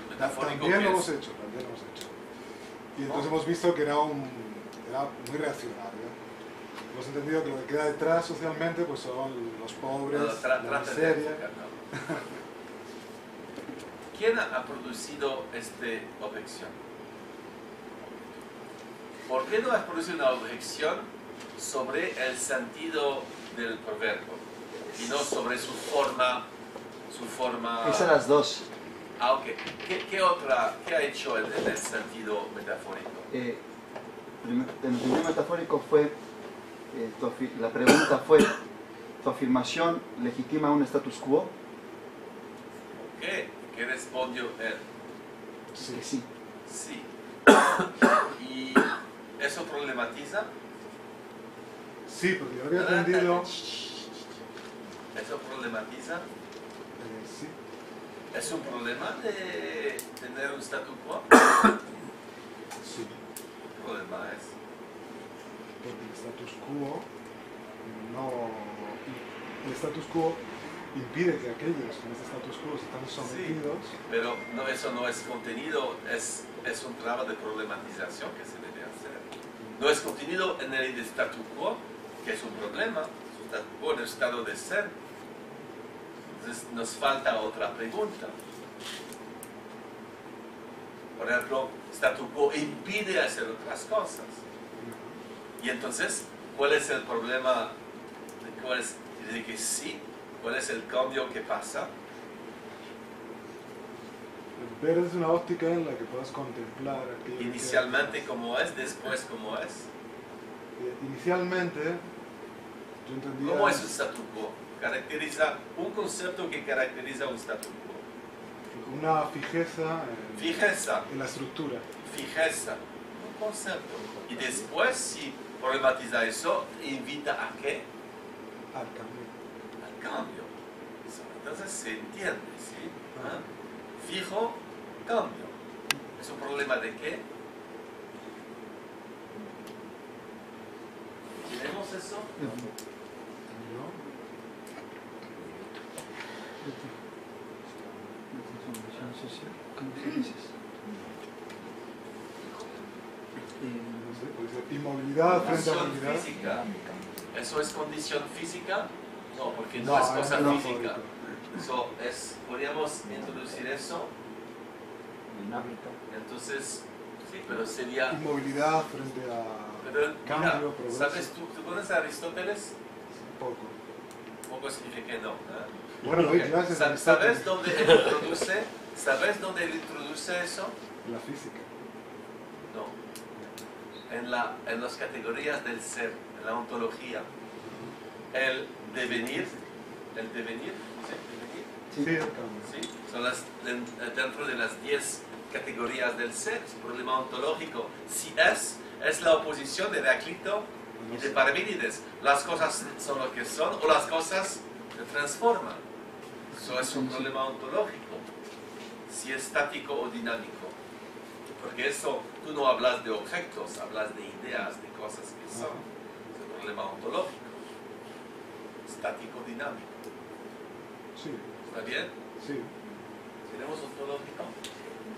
metafórico? También que lo es? hemos hecho, también lo hemos hecho. Y entonces hemos visto que era muy reaccionario. Hemos entendido que lo que queda detrás socialmente pues son los pobres, la miseria. ¿Quién ha producido esta objeción? ¿Por qué no has producido una objeción sobre el sentido del proverbio y no sobre su forma? Esas las dos. Ah, ok. ¿Qué ha hecho en el sentido metafórico? El sentido metafórico fue, la pregunta fue, ¿tu afirmación legitima un status quo? ¿Qué respondió él? Sí. Que sí. Sí. ¿Y eso problematiza? Sí, porque yo había entendido... ¿Eso problematiza? Sí. ¿Es un problema de tener un status quo? Sí. ¿Qué problema es? Porque el status quo no... El status quo impide que aquellos que en este status quo están sometidos... Sí, pero no, eso no es contenido, es un trabajo de problematización que se debe hacer. No es contenido en el status quo, que es un problema, es un status quo en el estado de ser. Entonces nos falta otra pregunta. Por ejemplo, status quo impide hacer otras cosas. Y entonces, ¿cuál es el problema? De que sí, ¿cuál es el cambio que pasa? Ver desde una óptica en la que puedas contemplar aquello Inicialmente como es, después como es. Inicialmente, yo entendía... ¿Cómo es un statu quo? Caracteriza un concepto que caracteriza un statu quo. Una fijeza en la estructura. Fijeza, un concepto. Y después, si problematiza eso, invita a qué? Al cambio. Al cambio. Entonces se entiende, ¿sí? ¿Ah? Fijo, cambio. ¿Es un problema de qué? ¿Tenemos eso? Inmovilidad frente a movilidad. Física. ¿Eso es condición física? No, porque no es cosa física. Eso es, podríamos introducir eso. Dinámica. Entonces, sí, pero sería... Inmovilidad frente a cambio, progreso. ¿Sabes tú conoces a Aristóteles? Poco. Poco significa que no. Bueno, doy clases de ¿Sabes dónde él introduce? ¿Sabes dónde él introduce eso? La física. No. En las categorías del ser, en la ontología. El devenir, Sí, el cambio. ¿sí? Son dentro de las 10 categorías del ser, es un problema ontológico. Si es la oposición de Heráclito y de Parménides. Las cosas son lo que son o las cosas se transforman. Eso es un problema ontológico. Si es estático o dinámico. Porque eso, tú no hablas de objetos, hablas de ideas, de cosas que son. Es un problema ontológico. Estático, dinámico. Sí. ¿Está bien? Sí. ¿Tenemos ontológico?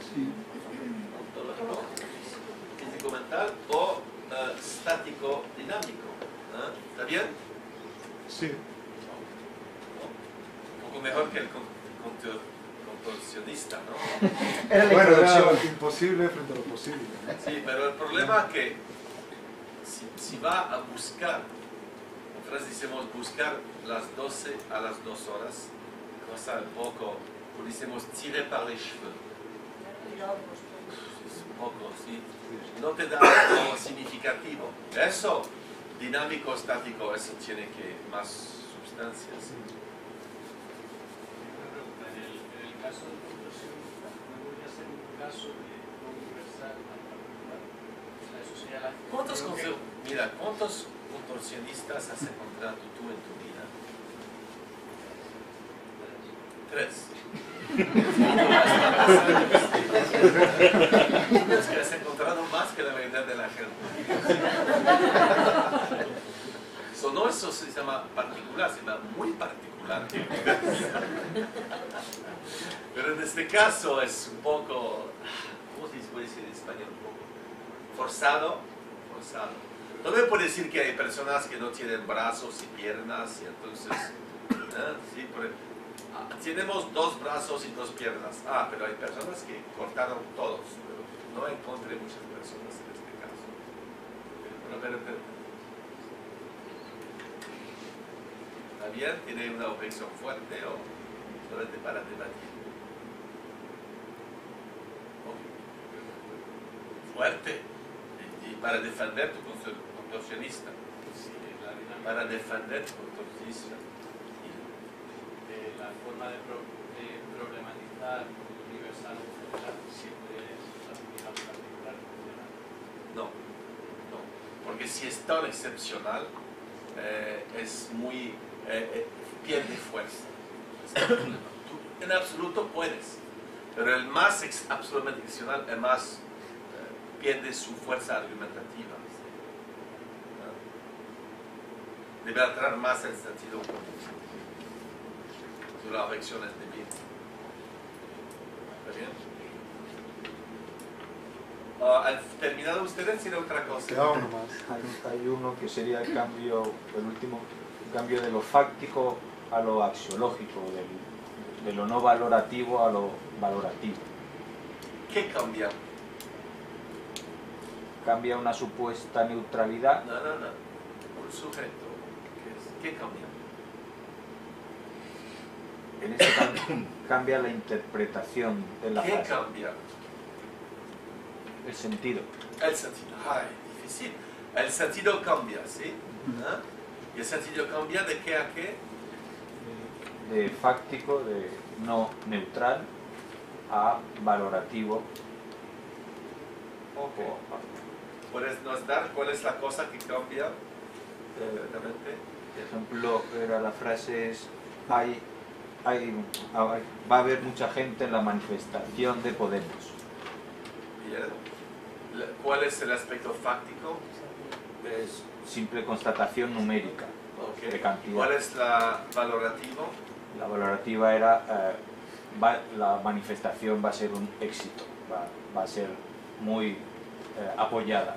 Sí. Ontológico, físico-mental o estático, dinámico. ¿Está bien? Sí. Un poco mejor que el contorsionista, ¿no? Bueno, era imposible frente a lo posible. Sí, pero el problema es que si va a buscar, nosotros decimos buscar las 12 a las 2 horas, cosa un poco, o decimos tirer par les cheveux. Es un poco, sí. No te da algo significativo. Eso, dinámico, estático, eso tiene que más sustancia. Sí. En el caso del contorsionista, no podría ser un caso de no universal al particular. O sea, eso sería la... ¿Cuántos contorsionistas has encontrado tú en tu vida? 3. Es que has encontrado más que la mitad de la gente. Eso no es un sistema particular, se llama muy particular. Claro. Pero en este caso es un poco, ¿cómo se puede decir en español? Un poco forzado. No me puede decir que hay personas que no tienen brazos y piernas y entonces, sí, tenemos 2 brazos y 2 piernas. Pero hay personas que cortaron todos, pero no encontré muchas personas en este caso. Pero. ¿Está bien? ¿Tiene una objeción fuerte o solamente para debatir? Fuerte. Y para defender tu contorsionista. Para defender tu contorsionista. La forma de problematizar universal o general siempre es aplicar particular funcional. No, porque si es tan excepcional, es muy pierde fuerza. Tú en absoluto puedes, pero el más absolutamente excepcional, el más pierde su fuerza argumentativa. Debe entrar más en sentido común. La objeción es de bien. ¿Está bien? ¿Han terminado ustedes? ¿Tiene otra cosa? Queda uno más. Hay uno que sería el cambio, el último, el cambio de lo fáctico a lo axiológico, de lo no valorativo a lo valorativo. ¿Qué cambia? Cambia una supuesta neutralidad. No. Un sujeto. ¿Qué cambia? En este caso cambia la interpretación de la frase. ¿Qué cambia? El sentido. El sentido. Difícil. El sentido cambia, ¿sí? ¿Y el sentido cambia de qué a qué? De fáctico, de no neutral, a valorativo. ¿Puedes nos dar cuál es la cosa que cambia? Concretamente. Por ejemplo, la frase es: va a haber mucha gente en la manifestación de Podemos. Bien. ¿Cuál es el aspecto fáctico? Es simple constatación numérica de cantidad. ¿Cuál es la valorativa? La valorativa era la manifestación va a ser un éxito, va a ser muy apoyada.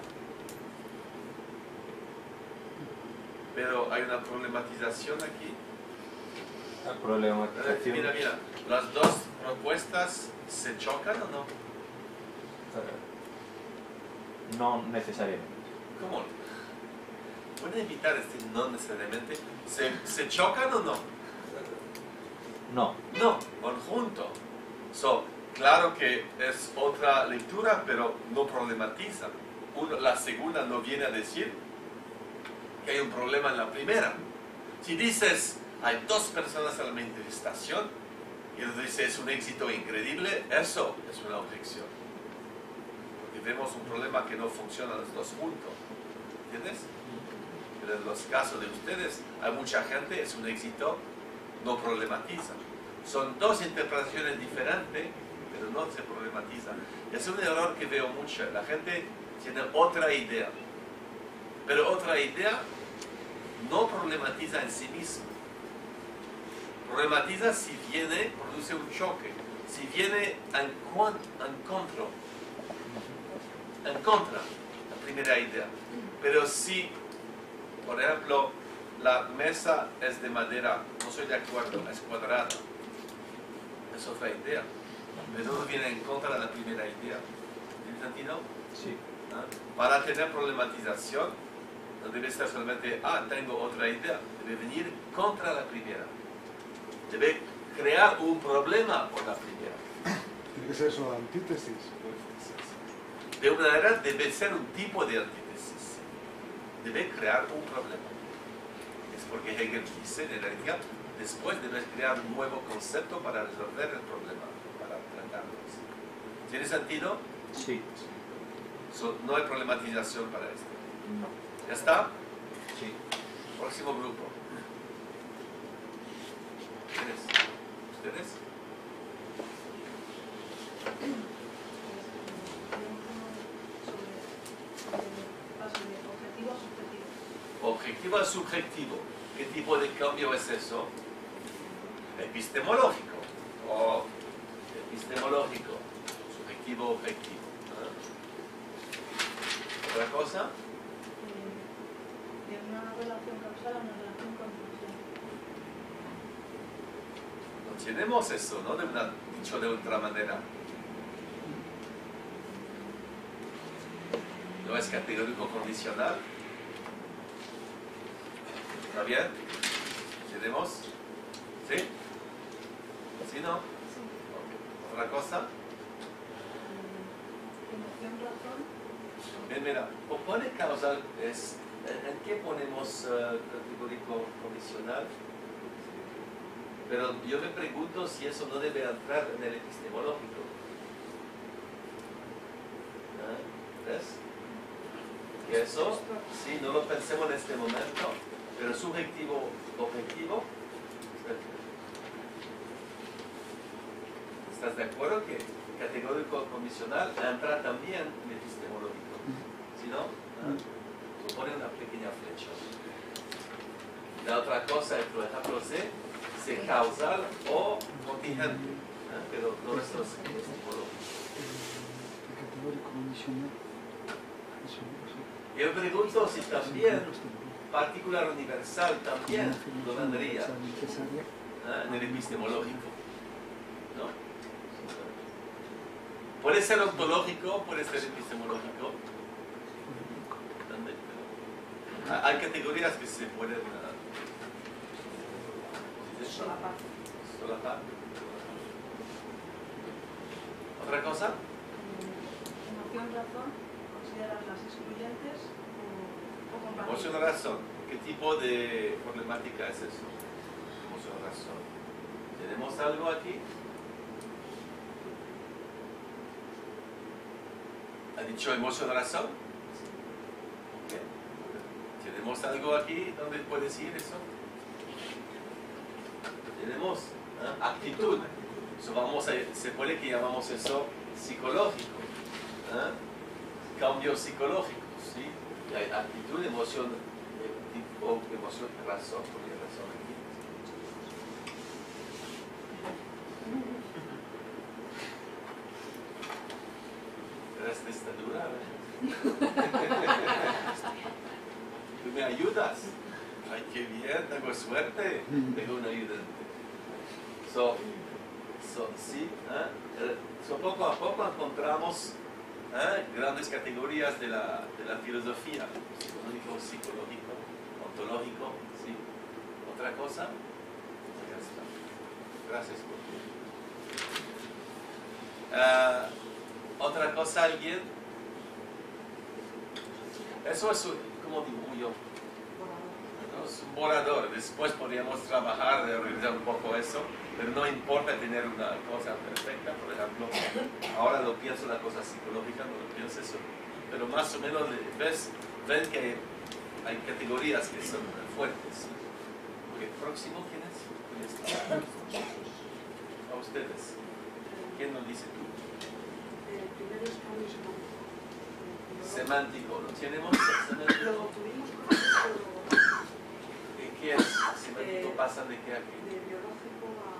Pero hay una problematización aquí. La problematización. Mira, las dos propuestas se chocan o no? No necesariamente. ¿Cómo? ¿Pueden evitar este no necesariamente? ¿Se chocan o no? No. No, conjunto. Claro que es otra lectura, pero no problematiza. La segunda no viene a decir que hay un problema en la primera. Si dices, hay 2 personas en la manifestación, y entonces dices, es un éxito increíble, eso es una objeción. Porque vemos un problema que no funciona los dos juntos. ¿Entiendes? Pero en los casos de ustedes, hay mucha gente, es un éxito, no problematiza. Son 2 interpretaciones diferentes, pero no se problematizan. Es un error que veo mucho. La gente tiene otra idea, pero otra idea no problematiza en sí misma. Problematiza si viene, produce un choque, si viene en contra la primera idea. Pero si, por ejemplo, la mesa es de madera, no estoy de acuerdo, es cuadrada, es otra idea. Pero no viene en contra de la primera idea. ¿Tiene sentido? Sí. Para tener problematización, no debe ser solamente, tengo otra idea. Debe venir contra la primera. Debe crear un problema por la primera. Tiene que ser eso, antítesis. De una manera debe ser un tipo de antítesis. Debe crear un problema. Es porque Hegel dice, en realidad, después debes crear un nuevo concepto para resolver el problema, para tratarlo. ¿Tiene sentido? Sí. No hay problematización para esto. No. ¿Ya está? Sí. Próximo grupo. ¿Ustedes? Objetivo a subjetivo. Objetivo a subjetivo. ¿Qué tipo de cambio es eso? epistemológico o epistemológico, subjetivo, objetivo. ¿Otra cosa? Tiene una relación causal, una relación con función. No tenemos eso, ¿no? Dicho de otra manera. No es categórico condicional. ¿Está bien? ¿Tenemos? ¿Sí? ¿Sí, no? Ok. ¿Otra cosa? Emoción, razón. Bien, mira, pone causal es... ¿En qué ponemos categórico condicional? Pero yo me pregunto si eso no debe entrar en el epistemológico. ¿Ves? Que eso, sí, no lo pensemos en este momento, pero subjetivo, objetivo. ¿Estás de acuerdo que categórico condicional entra también en el epistemológico? ¿Sí, no? Pone una pequeña flecha. La otra cosa es, por ejemplo, si causal o contingente, pero no es epistemológico. Categórico condicional. Yo pregunto si también particular universal también lo vendría en el epistemológico, ¿no? Puede ser ontológico, puede ser epistemológico. Hay categorías que se pueden solapar. ¿Otra cosa? Emoción, razón, considerarlas excluyentes o compatibles. Emoción, razón. ¿Qué tipo de problemática es eso? Emoción, razón. ¿Tenemos algo aquí? ¿Ha dicho emoción, razón? Okay. ¿Tenemos algo aquí donde puede decir eso? Tenemos actitud. Se puede que llamamos eso psicológico. Cambio psicológico, ¿sí? Y hay actitud, emoción, tipo emoción, razón, porque razón aquí. ¿Eres de estatura? ¿Tú me ayudas? Ay, qué bien, tengo suerte, tengo un ayudante. Sí, poco a poco encontramos grandes categorías de la filosofía, psicológico, psicológico, ontológico, ¿sí? ¿Otra cosa? Ya está. Gracias por ¿otra cosa alguien? Eso es, como digo yo, es un borrador. Después podríamos trabajar, de revisar un poco eso, pero no importa tener una cosa perfecta. Por ejemplo, ahora lo pienso la cosa psicológica, no lo pienso eso, pero más o menos ven que hay categorías que son fuertes. Okay, próximo, ¿quién es? A ustedes. ¿Quién nos dice tú? Primero es cambio semántico. ¿Lo tenemos? Semántico. Luego tuvimos cosas, ¿Qué es? ¿Semántico pasa de qué a qué? de biológico a...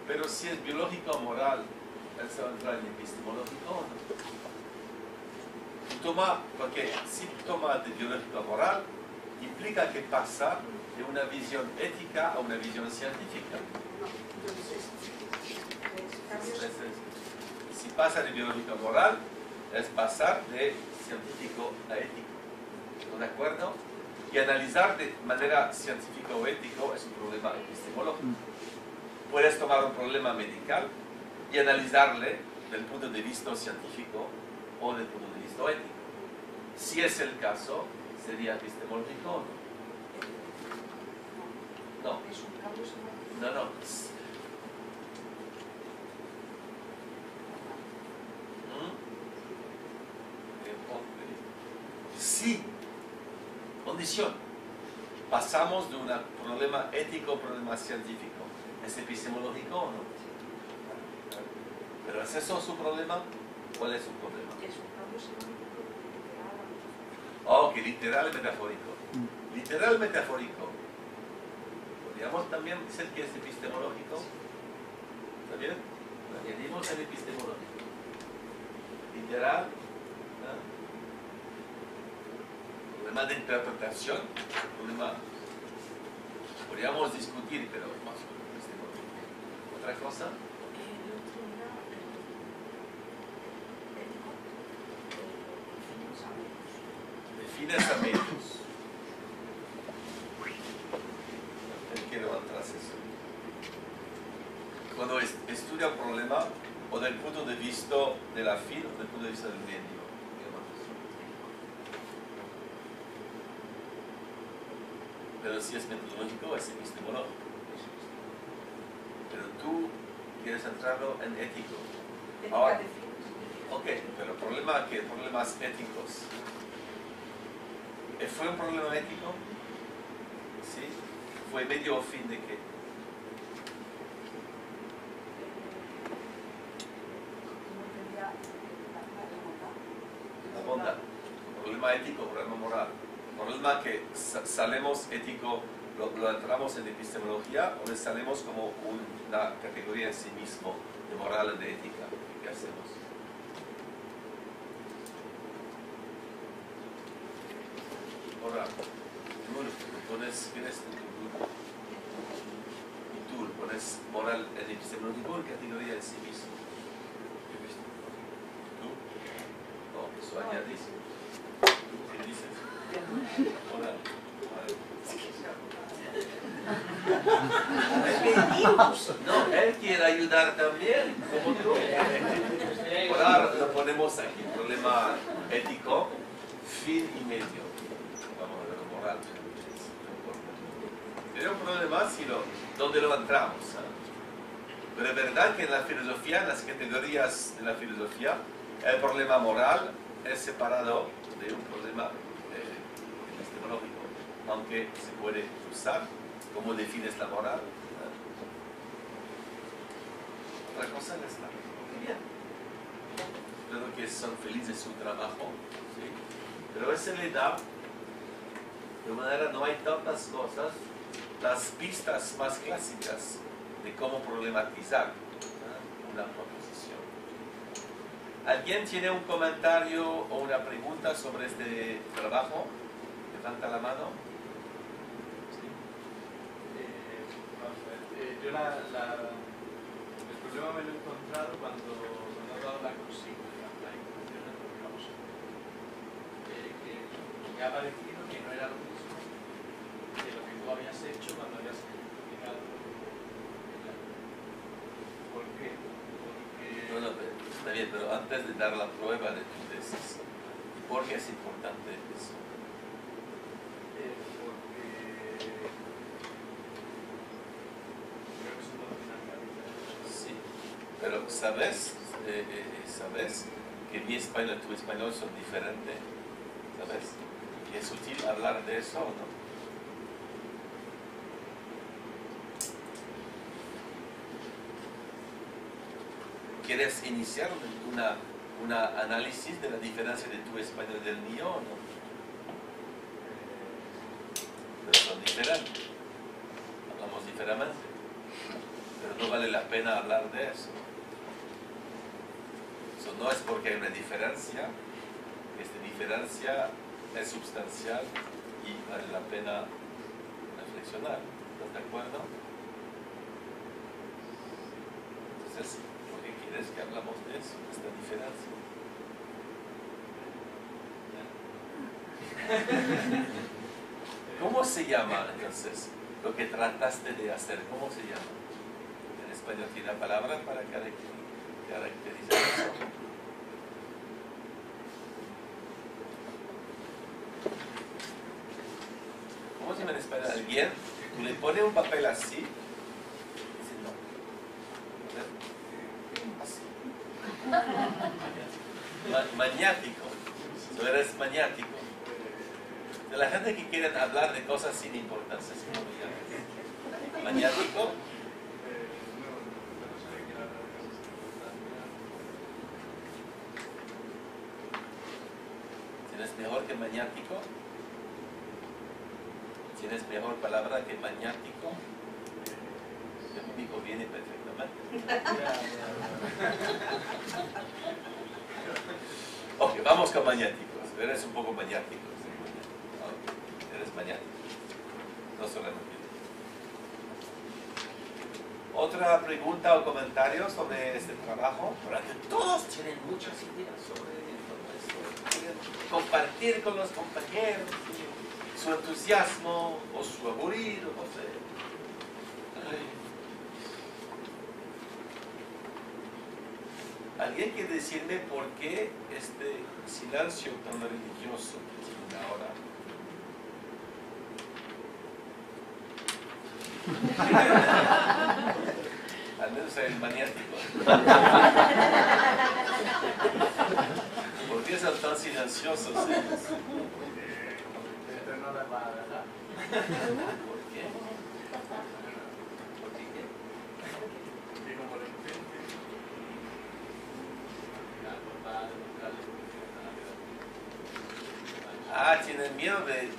Pero si es biológico o moral, ¿eso va a entrar en epistemológico o no? Porque si toma de biológico a moral, implica que pasa de una visión ética a una visión científica. No, entonces Si pasa de biológico a moral, es pasar de científico a ético. ¿Están de acuerdo? Y analizar de manera científica o ético es un problema epistemológico. Puedes tomar un problema medical y analizarle desde el punto de vista científico o desde el punto de vista ético. Si es el caso, ¿sería epistemológico o no? No. es un cambio semántico. No. Sí. Condición. Pasamos de un problema ético a un problema científico. ¿Es epistemológico o no? ¿Pero es eso su problema? ¿Cuál es su problema? Es un cambio semántico literal. Ok, literal y metafórico. Literal metafórico. Podríamos también decir que es epistemológico. ¿Está bien? Añadimos el epistemológico. Literal. ¿No? Problema de interpretación. Problema. Podríamos discutir, pero más o menos epistemológico. ¿Otra cosa? El otro era ético, fines a medios. De fines a medios. Hay que levantar eso. Cuando estudia un problema, o del punto de vista de la fin o del punto de vista del medio. Pero si es metodológico, es epistemológico. Pero tú quieres entrarlo en ético. Ahora, ok, pero problemas éticos. ¿Fue un problema ético? ¿Sí? ¿Fue medio o fin de qué? La bondad. Problema ético, problema moral. Problema que salemos ético, lo entramos en epistemología o le salemos como una categoría en sí mismo de moral y de ética. ¿Qué hacemos? Ahora, tú pones, ¿quién es tu grupo? Y tú pones moral en epistemológico en categoría en sí mismo. ¿Tú? No, eso añadís. ¿Qué dices? Hola. No, él quiere ayudar también, como tú. Ahora lo ponemos aquí, problema ético, fin y medio. Vamos a ver lo moral. Pero un problema si ¿dónde lo entramos? Pero es verdad que en la filosofía, en las categorías de la filosofía, el problema moral es separado de un problema epistemológico, aunque se puede usar. ¿Cómo defines la moral? Otra cosa ya está. Muy bien. Espero que son felices su trabajo. ¿Sí? Pero ese le da, de manera no hay tantas cosas, las pistas más clásicas de cómo problematizar una proposición. ¿Alguien tiene un comentario o una pregunta sobre este trabajo? Levanta la mano. Yo el problema me lo he encontrado cuando he dado la consigna, la ecuación, digamos, que me ha parecido que no era lo mismo que lo que tú habías hecho cuando habías explicado. ¿Por qué? Porque... No, está bien, pero antes de dar la prueba de tu tesis, ¿por qué es importante eso? Pero ¿sabes que mi español y tu español son diferentes? ¿Sabes? ¿Y es útil hablar de eso o no? ¿Quieres iniciar un análisis de la diferencia de tu español y del mío o no? Pero son diferentes. Hablamos diferentemente. Pero no vale la pena hablar de eso. Eso no es porque hay una diferencia. Esta diferencia es sustancial y vale la pena reflexionar. ¿Estás de acuerdo? Entonces, ¿por qué quieres que hablamos de eso, de esta diferencia? ¿Cómo se llama entonces lo que trataste de hacer? ¿Cómo se llama? En español tiene palabras para caracterizar eso. ¿Cómo se llama en español? Alguien, tú le pones un papel así y dice no. Así. Maniático. Tú eres maniático. De la gente que quiere hablar de cosas sin importancia, ¿cómo lo llamas? ¿Maniático? ¿Tienes mejor que maniático? ¿Tienes mejor palabra que maniático? conmigo viene perfectamente. Ok, vamos con maniáticos. Eres un poco maniático. ¿Sí? Ok, eres maniático. No solamente. ¿Otra pregunta o comentario sobre este trabajo? Porque todos tienen muchas ideas sobre todo esto. Quieren compartir con los compañeros su entusiasmo o su aburrido, no sé. ¿Alguien quiere decirme por qué este silencio tan religioso que tienen ahora? Al menos el maniático. ¿Por qué son tan silenciosos? Esto no les va a dejar. ¿Por qué? ¿Por qué? Y como lo intente, al final pues va a demostrarle que Ah, tienen miedo de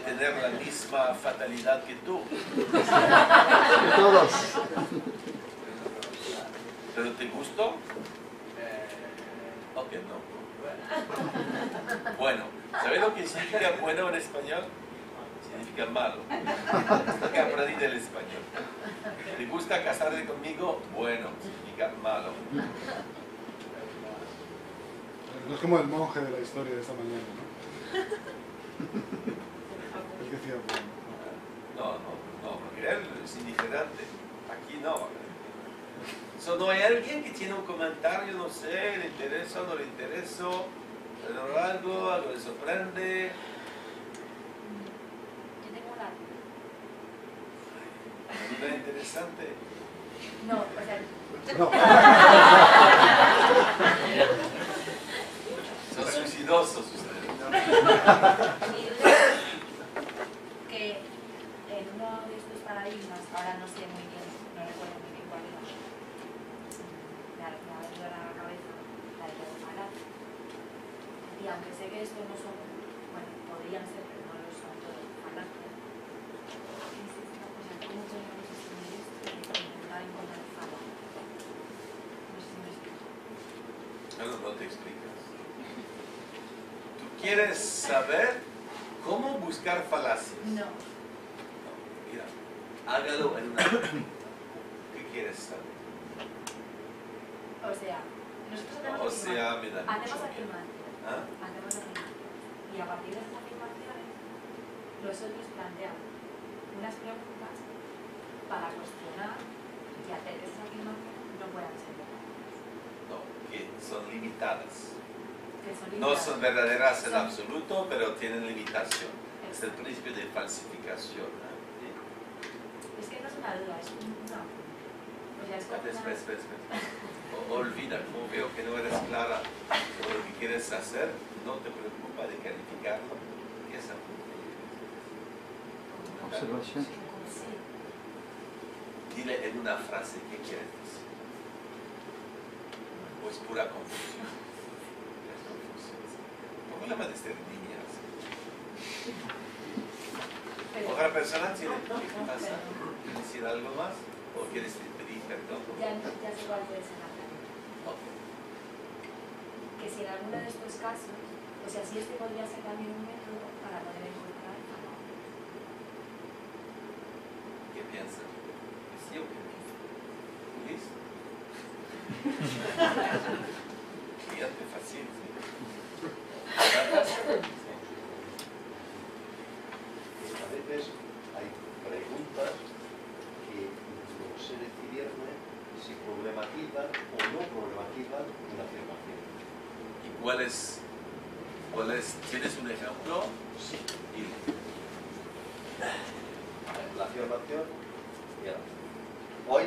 tener la misma fatalidad que tú. Todos. ¿Pero te gustó? Ok, no. Bueno, ¿sabes lo que significa bueno en español? Significa malo. Que aprendí del español. ¿Te gusta casarte conmigo? Bueno, significa malo. No es como el monje de la historia de esta mañana, ¿no? El que decía, No, porque él es indiferente. Aquí no. ¿No hay alguien que tiene un comentario, no sé, le interesa o no le interesa? ¿Pero algo le sorprende? Yo tengo una... ¿Una interesante? No, o sea... No. Son suicidosos ustedes. Mi duda es que en uno de estos paradigmas, ahora no sé muy bien, no recuerdo muy bien cuál era, me ha venido a la cabeza la de los falaces. Y aunque sé que estos no son, bueno, podrían ser, pero no lo son todos falaces. ¿Cómo podemos distinguir esto y intentar encontrar falaz? No sé si me explico. No te explicas. ¿Tú quieres saber cómo buscar falacias? No. Mira, hágalo en una... ¿Qué quieres saber? O sea, nosotros hacemos me da mucho hacemos miedo. afirmaciones. ¿Ah? Hacemos afirmaciones. Y a partir de esas afirmaciones, nosotros planteamos unas preguntas para cuestionar y hacer que esas afirmaciones no puedan ser verdaderas. No, que son limitadas. Que son No limitadas. son verdaderas en Son- absoluto, pero tienen limitación. Es el principio de falsificación. ¿Eh? Es que no es una duda, es una... O sea, es como Espera. Olvida, como veo que no eres clara sobre lo que quieres hacer, no te preocupa de calificarlo. Empieza. Observación. Sí. Dile en una frase qué quieres decir. O es pura confusión. Es confusión. ¿Cómo le van a decir niñas? Pero- ¿Otra persona tiene qué pasa? ¿Quiere decir algo más? ¿O quieres pedir perdón? Ya sé cuál puede ser la clave. Ok. Que si en alguno de estos casos, o sea, si este podría ser también un método para poder encontrar el falaz. ¿Qué piensas? ¿Que sí o que no? ¿Luis? Cliente fácil, sí. A veces hay preguntas que no se decidieron si problematizan o no problematizan una afirmación. ¿Y cuál es? ¿Tienes un ejemplo? Sí. Dile. La afirmación era: hoy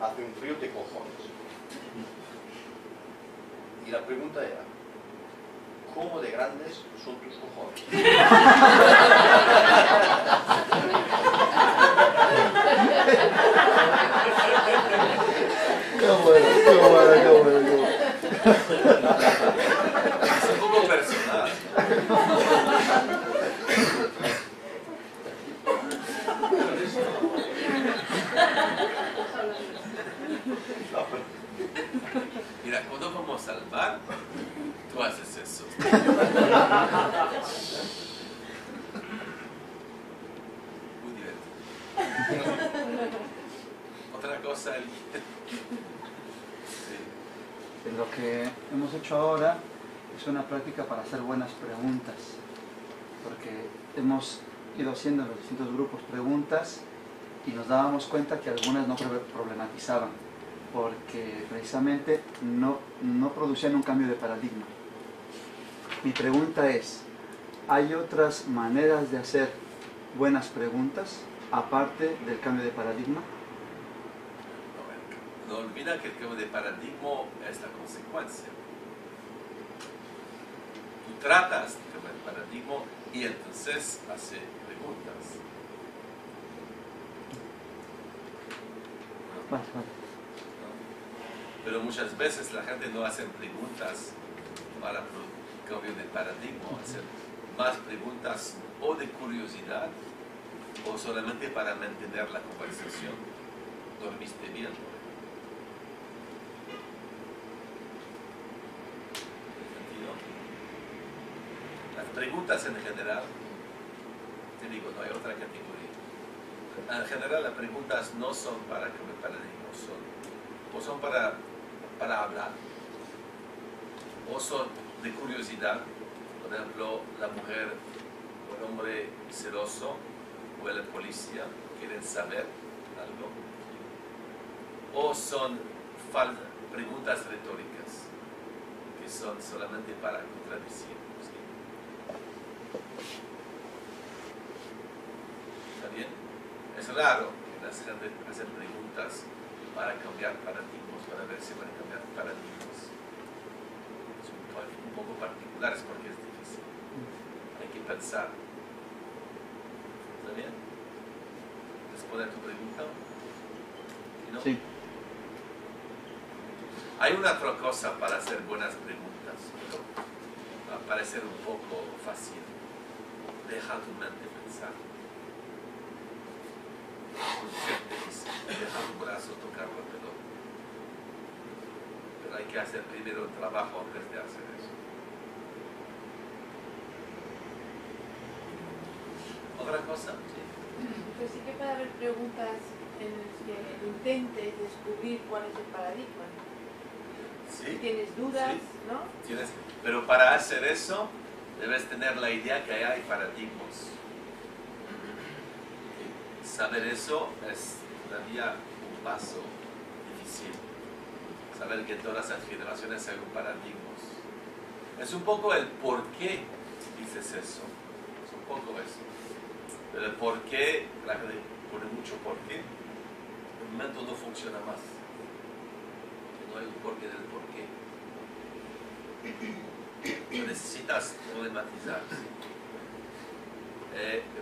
hace un frío de cojones. Y la pregunta era: ¿cómo de grandes son tus cojones? Qué bueno. Es un poco personal. Muy divertido. Otra cosa, sí. Lo que hemos hecho ahora es una práctica para hacer buenas preguntas, porque hemos ido haciendo en los distintos grupos preguntas y nos dábamos cuenta que algunas no problematizaban, porque precisamente no producían un cambio de paradigma. Mi pregunta es, ¿hay otras maneras de hacer buenas preguntas aparte del cambio de paradigma? No olvida que el cambio de paradigma es la consecuencia. Tú tratas de cambiar el paradigma y entonces hace preguntas. Vale, vale. Pero muchas veces la gente no hace preguntas para cambio de paradigma, hacen más preguntas o de curiosidad o solamente para mantener la conversación. ¿Dormiste bien? Las preguntas en general, te digo, no hay otra categoría. En general las preguntas no son para cambiar paradigmas, son para hablar, o son de curiosidad, por ejemplo, la mujer o el hombre celoso o el policía quieren saber algo, o son preguntas retóricas que son solamente para contradecir. ¿Sí? ¿Está bien? Es raro que la gente hace preguntas para cambiar paradigmas, para ver si van a cambiar paradigmas. Es un poco particulares porque es difícil. Hay que pensar. ¿Está bien? ¿Responde a tu pregunta? ¿No? Sí. Hay una otra cosa para hacer buenas preguntas, pero va a parecer un poco fácil. Deja tu mente pensar. Deja tu brazo tocar la pelota. Pero hay que hacer primero el trabajo antes de hacer eso. ¿Otra cosa? Sí. Pues sí que puede haber preguntas en las que intentes descubrir cuál es el paradigma. ¿Sí? Tienes dudas, Sí. ¿no? Pero para hacer eso, debes tener la idea que hay paradigmas. Saber eso es todavía un paso difícil. Saber que en todas las generaciones hay un paradigma. Es un poco el por qué dices eso. Es un poco eso. Pero el por qué, la gente pone mucho por qué, el momento no funciona más. No hay un porqué del porqué. Necesitas problematizar.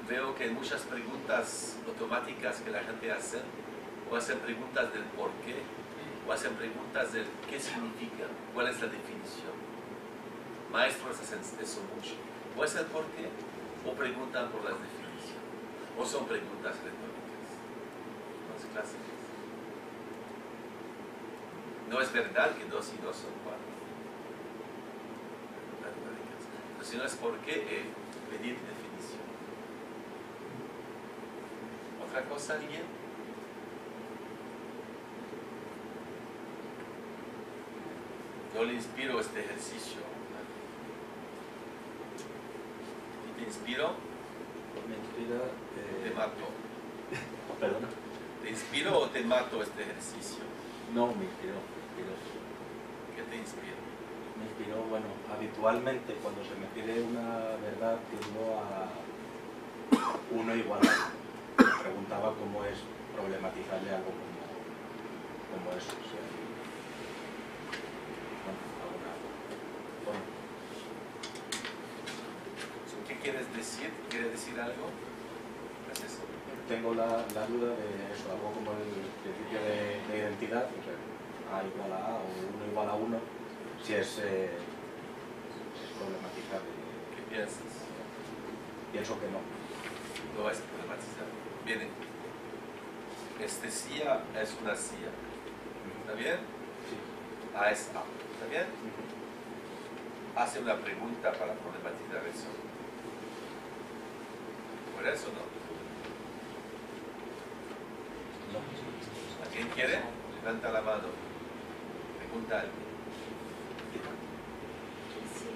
Veo que hay muchas preguntas automáticas que la gente hace, o hacen preguntas del por qué, o hacen preguntas del qué significa, cuál es la definición. Maestros hacen eso mucho. O es el por qué, o preguntan por las definiciones, o son preguntas retóricas, más clásicas. No es verdad que 2 y 2 son 4. Pero si no es por qué, pedir definición. ¿Otra cosa, alguien? Yo le inspiro este ejercicio. ¿Y te inspiro? Me inspira... Te mato. ¿Perdona? ¿Te inspiro o te mato este ejercicio? No, me inspiró. ¿Qué te inspira? Me inspiró, bueno, habitualmente cuando se me pide una verdad tiendo a 1 igual a 1. Me preguntaba cómo es problematizarle algo como eso. O sea, bueno. ¿Qué quieres decir? ¿Quieres decir algo? ¿Qué es eso? Tengo la duda de eso, algo como el principio de identidad, o sea, A igual a A o 1 igual a 1, si es problematizable. ¿Qué piensas? Pienso que no. No es problematizar. Viene. Este silla es una silla. ¿Está bien? Sí. A es A. ¿Está bien? A hace una pregunta para problematizar eso. ¿Por eso no? ¿Alguien quiere? Levanta la mano. Pregunta a alguien. Si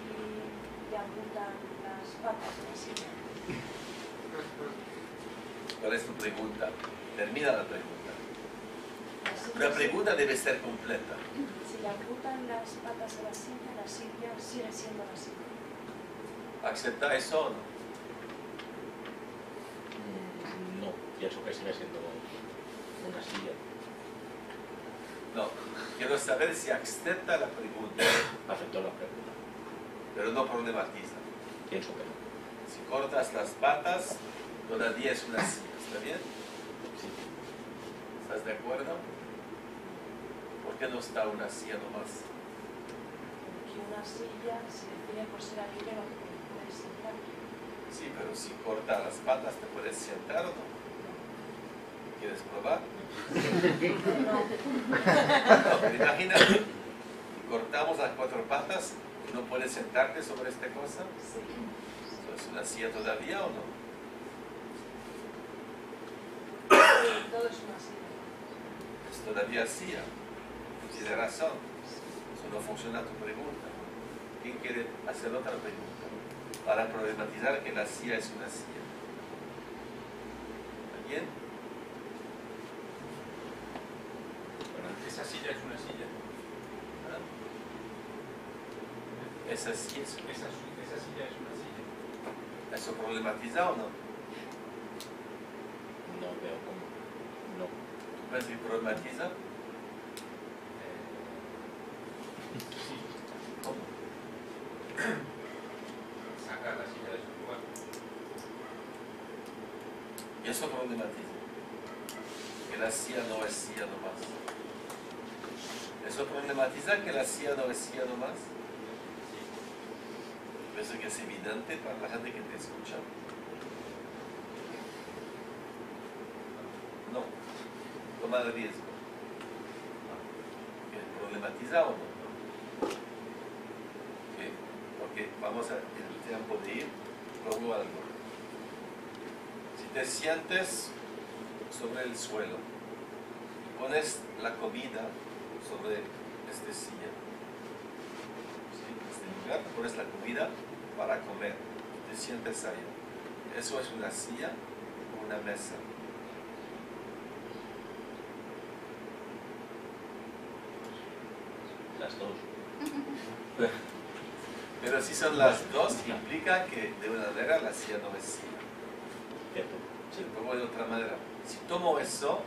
le apuntan las patas de la silla. ¿Cuál es tu pregunta? Termina la pregunta. Una pregunta debe ser completa. Si le apuntan las patas a la silla sigue siendo la silla. ¿Acepta eso o no? No, pienso que sigue siendo una silla. No, quiero saber si acepta la pregunta. Aceptó la pregunta. Pero no problematiza. Pienso que no. Si cortas las patas, todavía es una silla, ¿está bien? Sí. ¿Estás de acuerdo? ¿Por qué no está una silla nomás? Porque una silla se define por ser aquello en lo que te puedes sentar. Sí, pero si cortas las patas, ¿te puedes sentar o no? ¿Quieres probar? No. No, pero imagínate, cortamos las 4 patas y no puedes sentarte sobre esta cosa. Sí. ¿Es una silla todavía o no? Todo es una silla. Es todavía silla. Tiene razón. Eso no funciona tu pregunta. ¿Quién quiere hacer otra pregunta? Para problematizar que la silla es una silla. ¿Alguien? Esa silla es una silla. Esa sí es. Esa silla es una silla. ¿Eso problematiza o no? No veo cómo. No. ¿Tú ves que problematiza? Sí. ¿Cómo? Sacar la silla de su lugar. Y eso problematiza. Que la silla no es silla nomás. ¿Eso problematiza que la silla no es silla nomás? Pienso que es evidente para la gente que te escucha. No. Toma el riesgo. ¿Que problematiza o no? ¿Qué? Porque vamos a en el tiempo de ir, luego algo. Si te sientes sobre el suelo, pones la comida sobre esta silla. ¿Sí? En este lugar pones la comida para comer. Te sientes ahí. ¿Eso es una silla o una mesa? Las dos. Pero si son las dos, implica que de una manera la silla no es silla. Cierto. Si lo pongo de otra manera, si tomo eso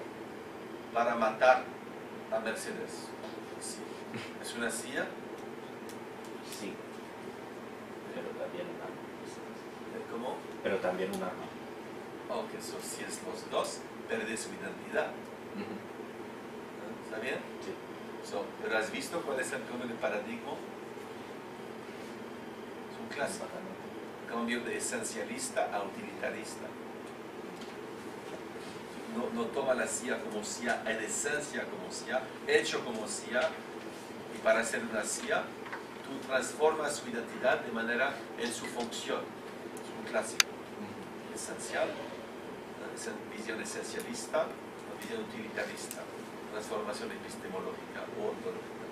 para matar a Mercedes, sí. ¿Es una silla? Sí. Pero también un arma. ¿Cómo? Pero también un arma. Aunque eso, si es los dos, pierde su identidad. ¿Está bien? Sí. Pero ¿has visto cuál es el cambio de paradigma? Es un clásico. Cambio de esencialista a utilitarista. No toma la silla como silla, en esencia como silla, hecho como silla, y para ser una silla, tú transformas su identidad de manera en su función. Es un clásico. Esencial, una visión esencialista, una visión utilitarista, transformación epistemológica o ontológica.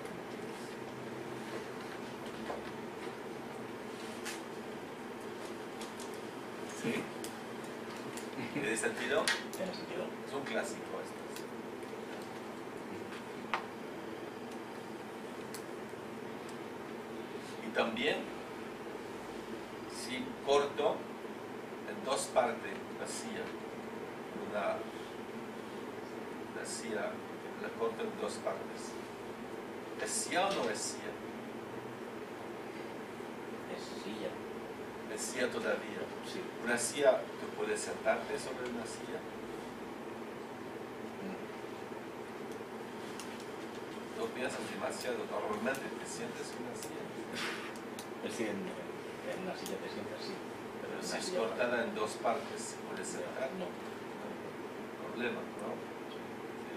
¿Sí? ¿Tiene sentido? Tiene sentido. Es un clásico esto. Y también, si corto en dos partes la silla, la silla la corto en dos partes, ¿es silla o no es silla? Es silla. Es silla todavía. Sí. Una silla, ¿tú puedes sentarte sobre una silla? No piensas demasiado, normalmente te sientes en una silla. Es decir, en una silla te sientas, sí. Pero en si una es silla cortada en dos partes, ¿se puede sentar? no. Problema, ¿no? Sí.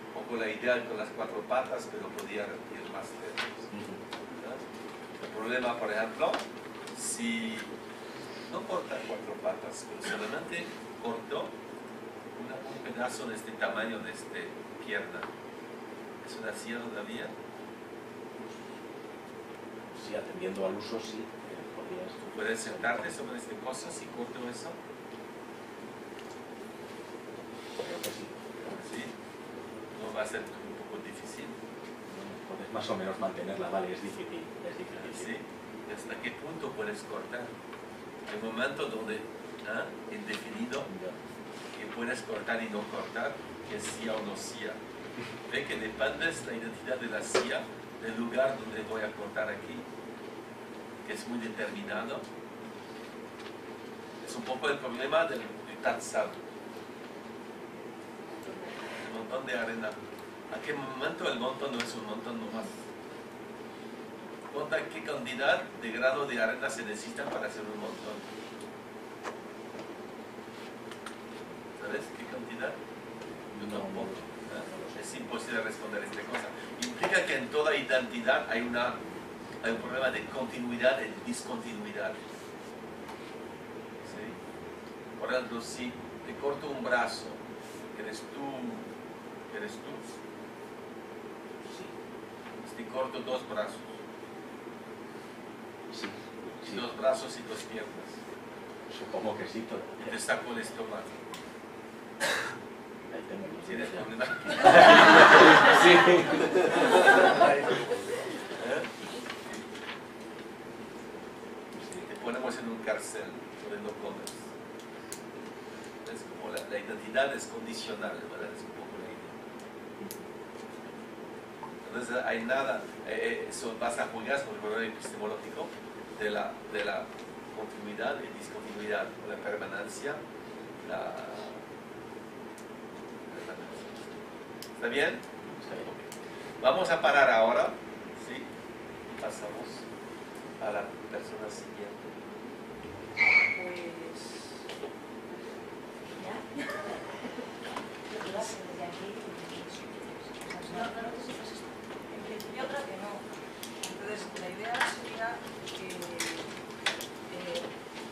Un poco la idea con las 4 patas, pero podía ir más lejos. El problema, por ejemplo, si no corta 4 patas, pero solamente corto un pedazo de este tamaño de esta pierna. ¿Es una silla todavía? Sí, atendiendo al uso, sí. Podrías... ¿Puedes sentarte sobre esta cosa si corto eso? Creo que sí. ¿Sí? ¿No va a ser un poco difícil? Puedes más o menos mantenerla, vale, es difícil. Es difícil. ¿Sí? ¿Y hasta qué punto puedes cortar? Hay momentos donde, indefinido, que puedes cortar y no cortar, que es silla o no silla. Ve que depende de la identidad de la silla, del lugar donde voy a cortar aquí, que es muy determinado. Es un poco el problema del tarzal. El montón de arena. ¿A qué momento el montón no es un montón nomás? ¿Qué cantidad de grano de arena se necesita para hacer un montón? ¿Sabes qué cantidad? Yo tampoco. Es imposible responder esta cosa. Implica que en toda identidad hay un problema de continuidad y discontinuidad. ¿Sí? Por ejemplo, si te corto un brazo, ¿eres tú? Sí. Si te corto 2 brazos. Sí. Y 2 brazos y 2 piernas. Supongo que sí, todo. Y te saco el estómago. Ahí tengo los ¿Tienes dedos. problema? Sí. Te ponemos en un cárcel donde no comes. Es como la identidad es condicional, ¿verdad? Es un poco la idea. Entonces hay nada, eso vas a jugar con el problema epistemológico de la continuidad y discontinuidad, la permanencia, ¿Está bien? Está bien. Vamos a parar ahora, ¿sí? Pasamos a la persona siguiente. Pues... ¿Ya? Lo que va a ser de aquí. No, claro que sí, pues esto. En principio creo que no. Entonces, la idea sería que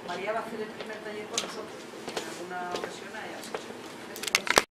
María va a hacer el primer taller con nosotros, porque en alguna ocasión hayas hecho.